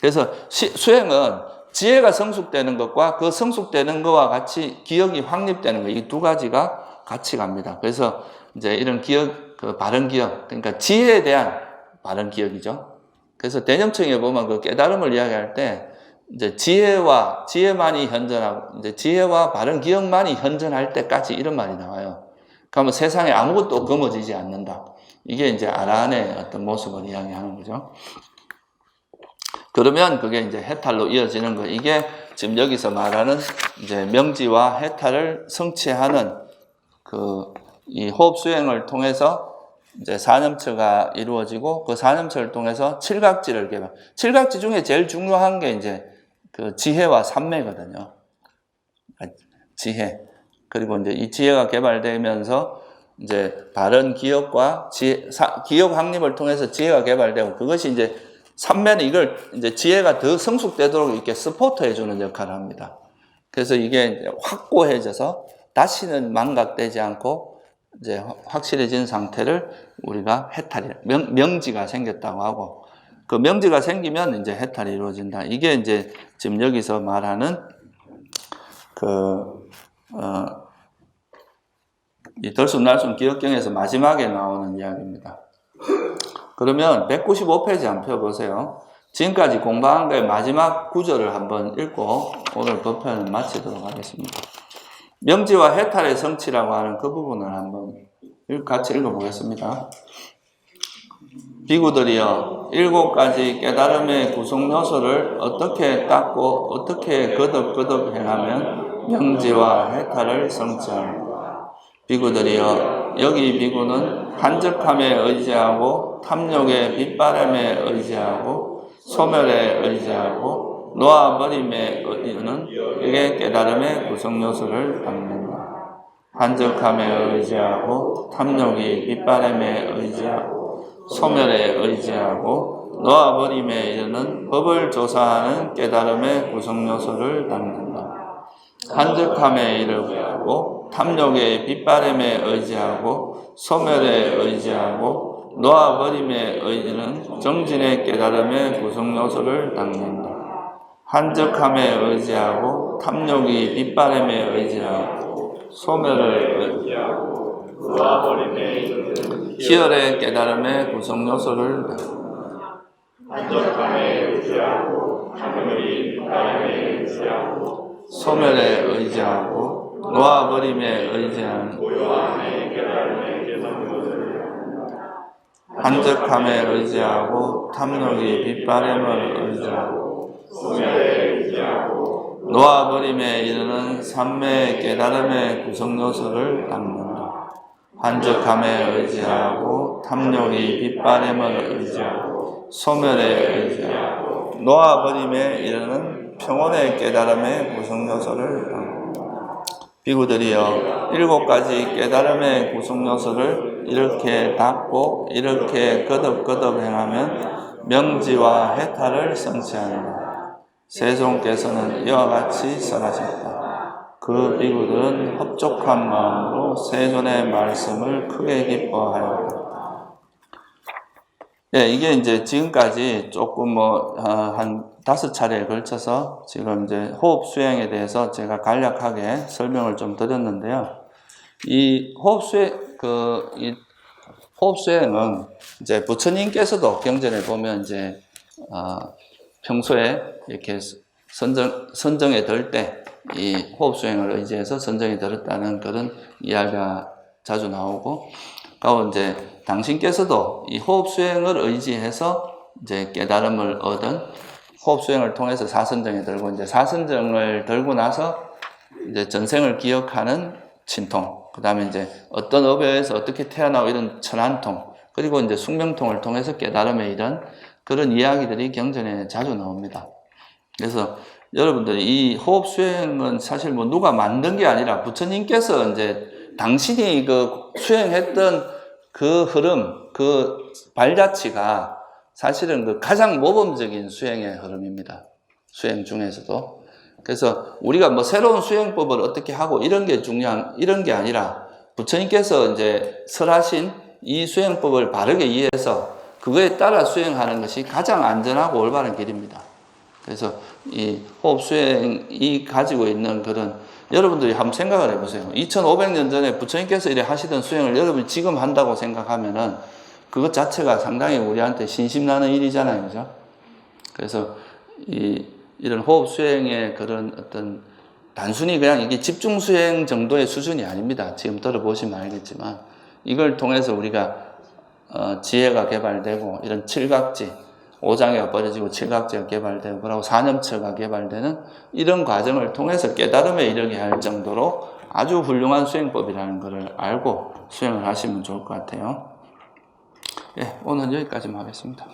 그래서 수행은 지혜가 성숙되는 것과 그 성숙되는 것과 같이 기억이 확립되는 것, 이 두 가지가 같이 갑니다. 그래서 이제 이런 기억, 그 바른 기억, 그러니까 지혜에 대한 바른 기억이죠. 그래서 대념청에 보면 그 깨달음을 이야기할 때 이제 지혜만이 현존하고, 이제 지혜와 바른 기억만이 현존할 때까지 이런 말이 나와요. 그러면 세상에 아무것도 거머쥐지 않는다. 이게 이제 아라한의 어떤 모습을 이야기하는 거죠. 그러면 그게 이제 해탈로 이어지는 거. 이게 지금 여기서 말하는 이제 명지와 해탈을 성취하는 이 호흡 수행을 통해서 이제 사념처가 이루어지고 그 사념처를 통해서 칠각지를 개발. 칠각지 중에 제일 중요한 게 이제 그 지혜와 삼매거든요. 지혜. 그리고 이제 이 지혜가 개발되면서 이제 바른 기억과 기억 확립을 통해서 지혜가 개발되고, 그것이 이제 삼매는 이걸 이제 지혜가 더 성숙되도록 이렇게 서포트 해주는 역할을 합니다. 그래서 이게 확고해져서 다시는 망각되지 않고 이제 확실해진 상태를 우리가 해탈이, 명지가 생겼다고 하고, 그 명지가 생기면 이제 해탈이 이루어진다. 이게 이제 지금 여기서 말하는 이 덜숨날숨 기억경에서 마지막에 나오는 이야기입니다. 그러면 195페이지 한번 펴보세요. 지금까지 공부한 거의 마지막 구절을 한번 읽고 오늘 법편을 마치도록 하겠습니다. 명지와 해탈의 성취라고 하는 그 부분을 한번 같이 읽어보겠습니다. 비구들이여, 7가지 깨달음의 구성 요소를 어떻게 닦고 어떻게 거듭거듭 행하면 명지와 해탈을 성취하는가. 비구들이여, 여기 비구는 한적함에 의지하고 탐욕의 빗바람에 의지하고 소멸에 의지하고 놓아버림에 의지는 이게 깨달음의 구성 요소를 닦는다. 한적함에 의지하고 탐욕이 빗바람에 의지하고 소멸에 의지하고 놓아버림에 이르는 법을 조사하는 깨달음의 구성 요소를 닦는다. 한적함에 이르고 탐욕의 빗바람에 의지하고 소멸에 의지하고 놓아버림에 의지는 정진의 깨달음의 구성 요소를 닦는다. 한적함에 의지하고 탐욕이 빗바람에 의지하고 소멸을 의지하고 놓아버림에 이르는 희열의 깨달음의 구성 요소를 닦는다. 한적함에 의지하고 탐욕이 빗바람에 의지하고 소멸에 의지하고 놓아버림에 의지하는 고요함의 깨달음의 개성요소를 닦는다. 한적함에 의지하고 탐욕이 빗바람을 의지하고 소멸에 의지하고 놓아버림에 이르는 삼매의 깨달음의 구성요소를 닦는다. 한적함에 의지하고 탐욕이 빗바람을 의지하고 소멸에 의지하고 놓아버림에 이르는 평온의 깨달음의 구성요소를 닦는다. 비구들이여, 7가지 깨달음의 구성요소를 이렇게 닦고 이렇게 거듭거듭 행하면 명지와 해탈을 성취한다. 세존께서는 이와 같이 설하셨다. 그 비구들은 흡족한 마음으로 세존의 말씀을 크게 기뻐하였다. 예, 이게 이제 지금까지 조금 한 5차례에 걸쳐서 지금 이제 호흡 수행에 대해서 제가 간략하게 설명을 좀 드렸는데요. 이 호흡 수행은 이제 부처님께서도 경전에 보면 이제, 평소에 이렇게 선정에 들 때 이 호흡 수행을 의지해서 선정에 들었다는 그런 이야기가 자주 나오고, 그리고 이제 당신께서도 이 호흡 수행을 의지해서 이제 깨달음을 얻은 호흡 수행을 통해서 사선정에 들고, 이제 사선정을 들고 나서 이제 전생을 기억하는 진통, 그 다음에 이제 어떤 업에서 어떻게 태어나고 이런 천안통, 그리고 이제 숙명통을 통해서 깨달음에 이런 그런 이야기들이 경전에 자주 나옵니다. 그래서 여러분들이 이 호흡 수행은 사실 뭐 누가 만든 게 아니라 부처님께서 이제 당신이 그 수행했던 그 흐름, 그 발자취가 사실은 그 가장 모범적인 수행의 흐름입니다. 수행 중에서도. 그래서 우리가 뭐 새로운 수행법을 어떻게 하고 이런 게 이런 게 아니라 부처님께서 이제 설하신 이 수행법을 바르게 이해해서 그거에 따라 수행하는 것이 가장 안전하고 올바른 길입니다. 그래서 이 호흡 수행이 가지고 있는 그런, 여러분들이 한번 생각을 해보세요. 2500년 전에 부처님께서 이래 하시던 수행을 여러분이 지금 한다고 생각하면은 그것 자체가 상당히 우리한테 신심나는 일이잖아요. 그죠? 그래서 이런 호흡 수행의 그런 어떤 단순히 그냥 이게 집중 수행 정도의 수준이 아닙니다. 지금 들어보시면 알겠지만 이걸 통해서 우리가 지혜가 개발되고 이런 칠각지, 오장애가 벌어지고 칠각지가 개발되고 그리고 사념처가 개발되는 이런 과정을 통해서 깨달음에 이르게 할 정도로 아주 훌륭한 수행법이라는 것을 알고 수행을 하시면 좋을 것 같아요. 예, 오늘 여기까지만 하겠습니다.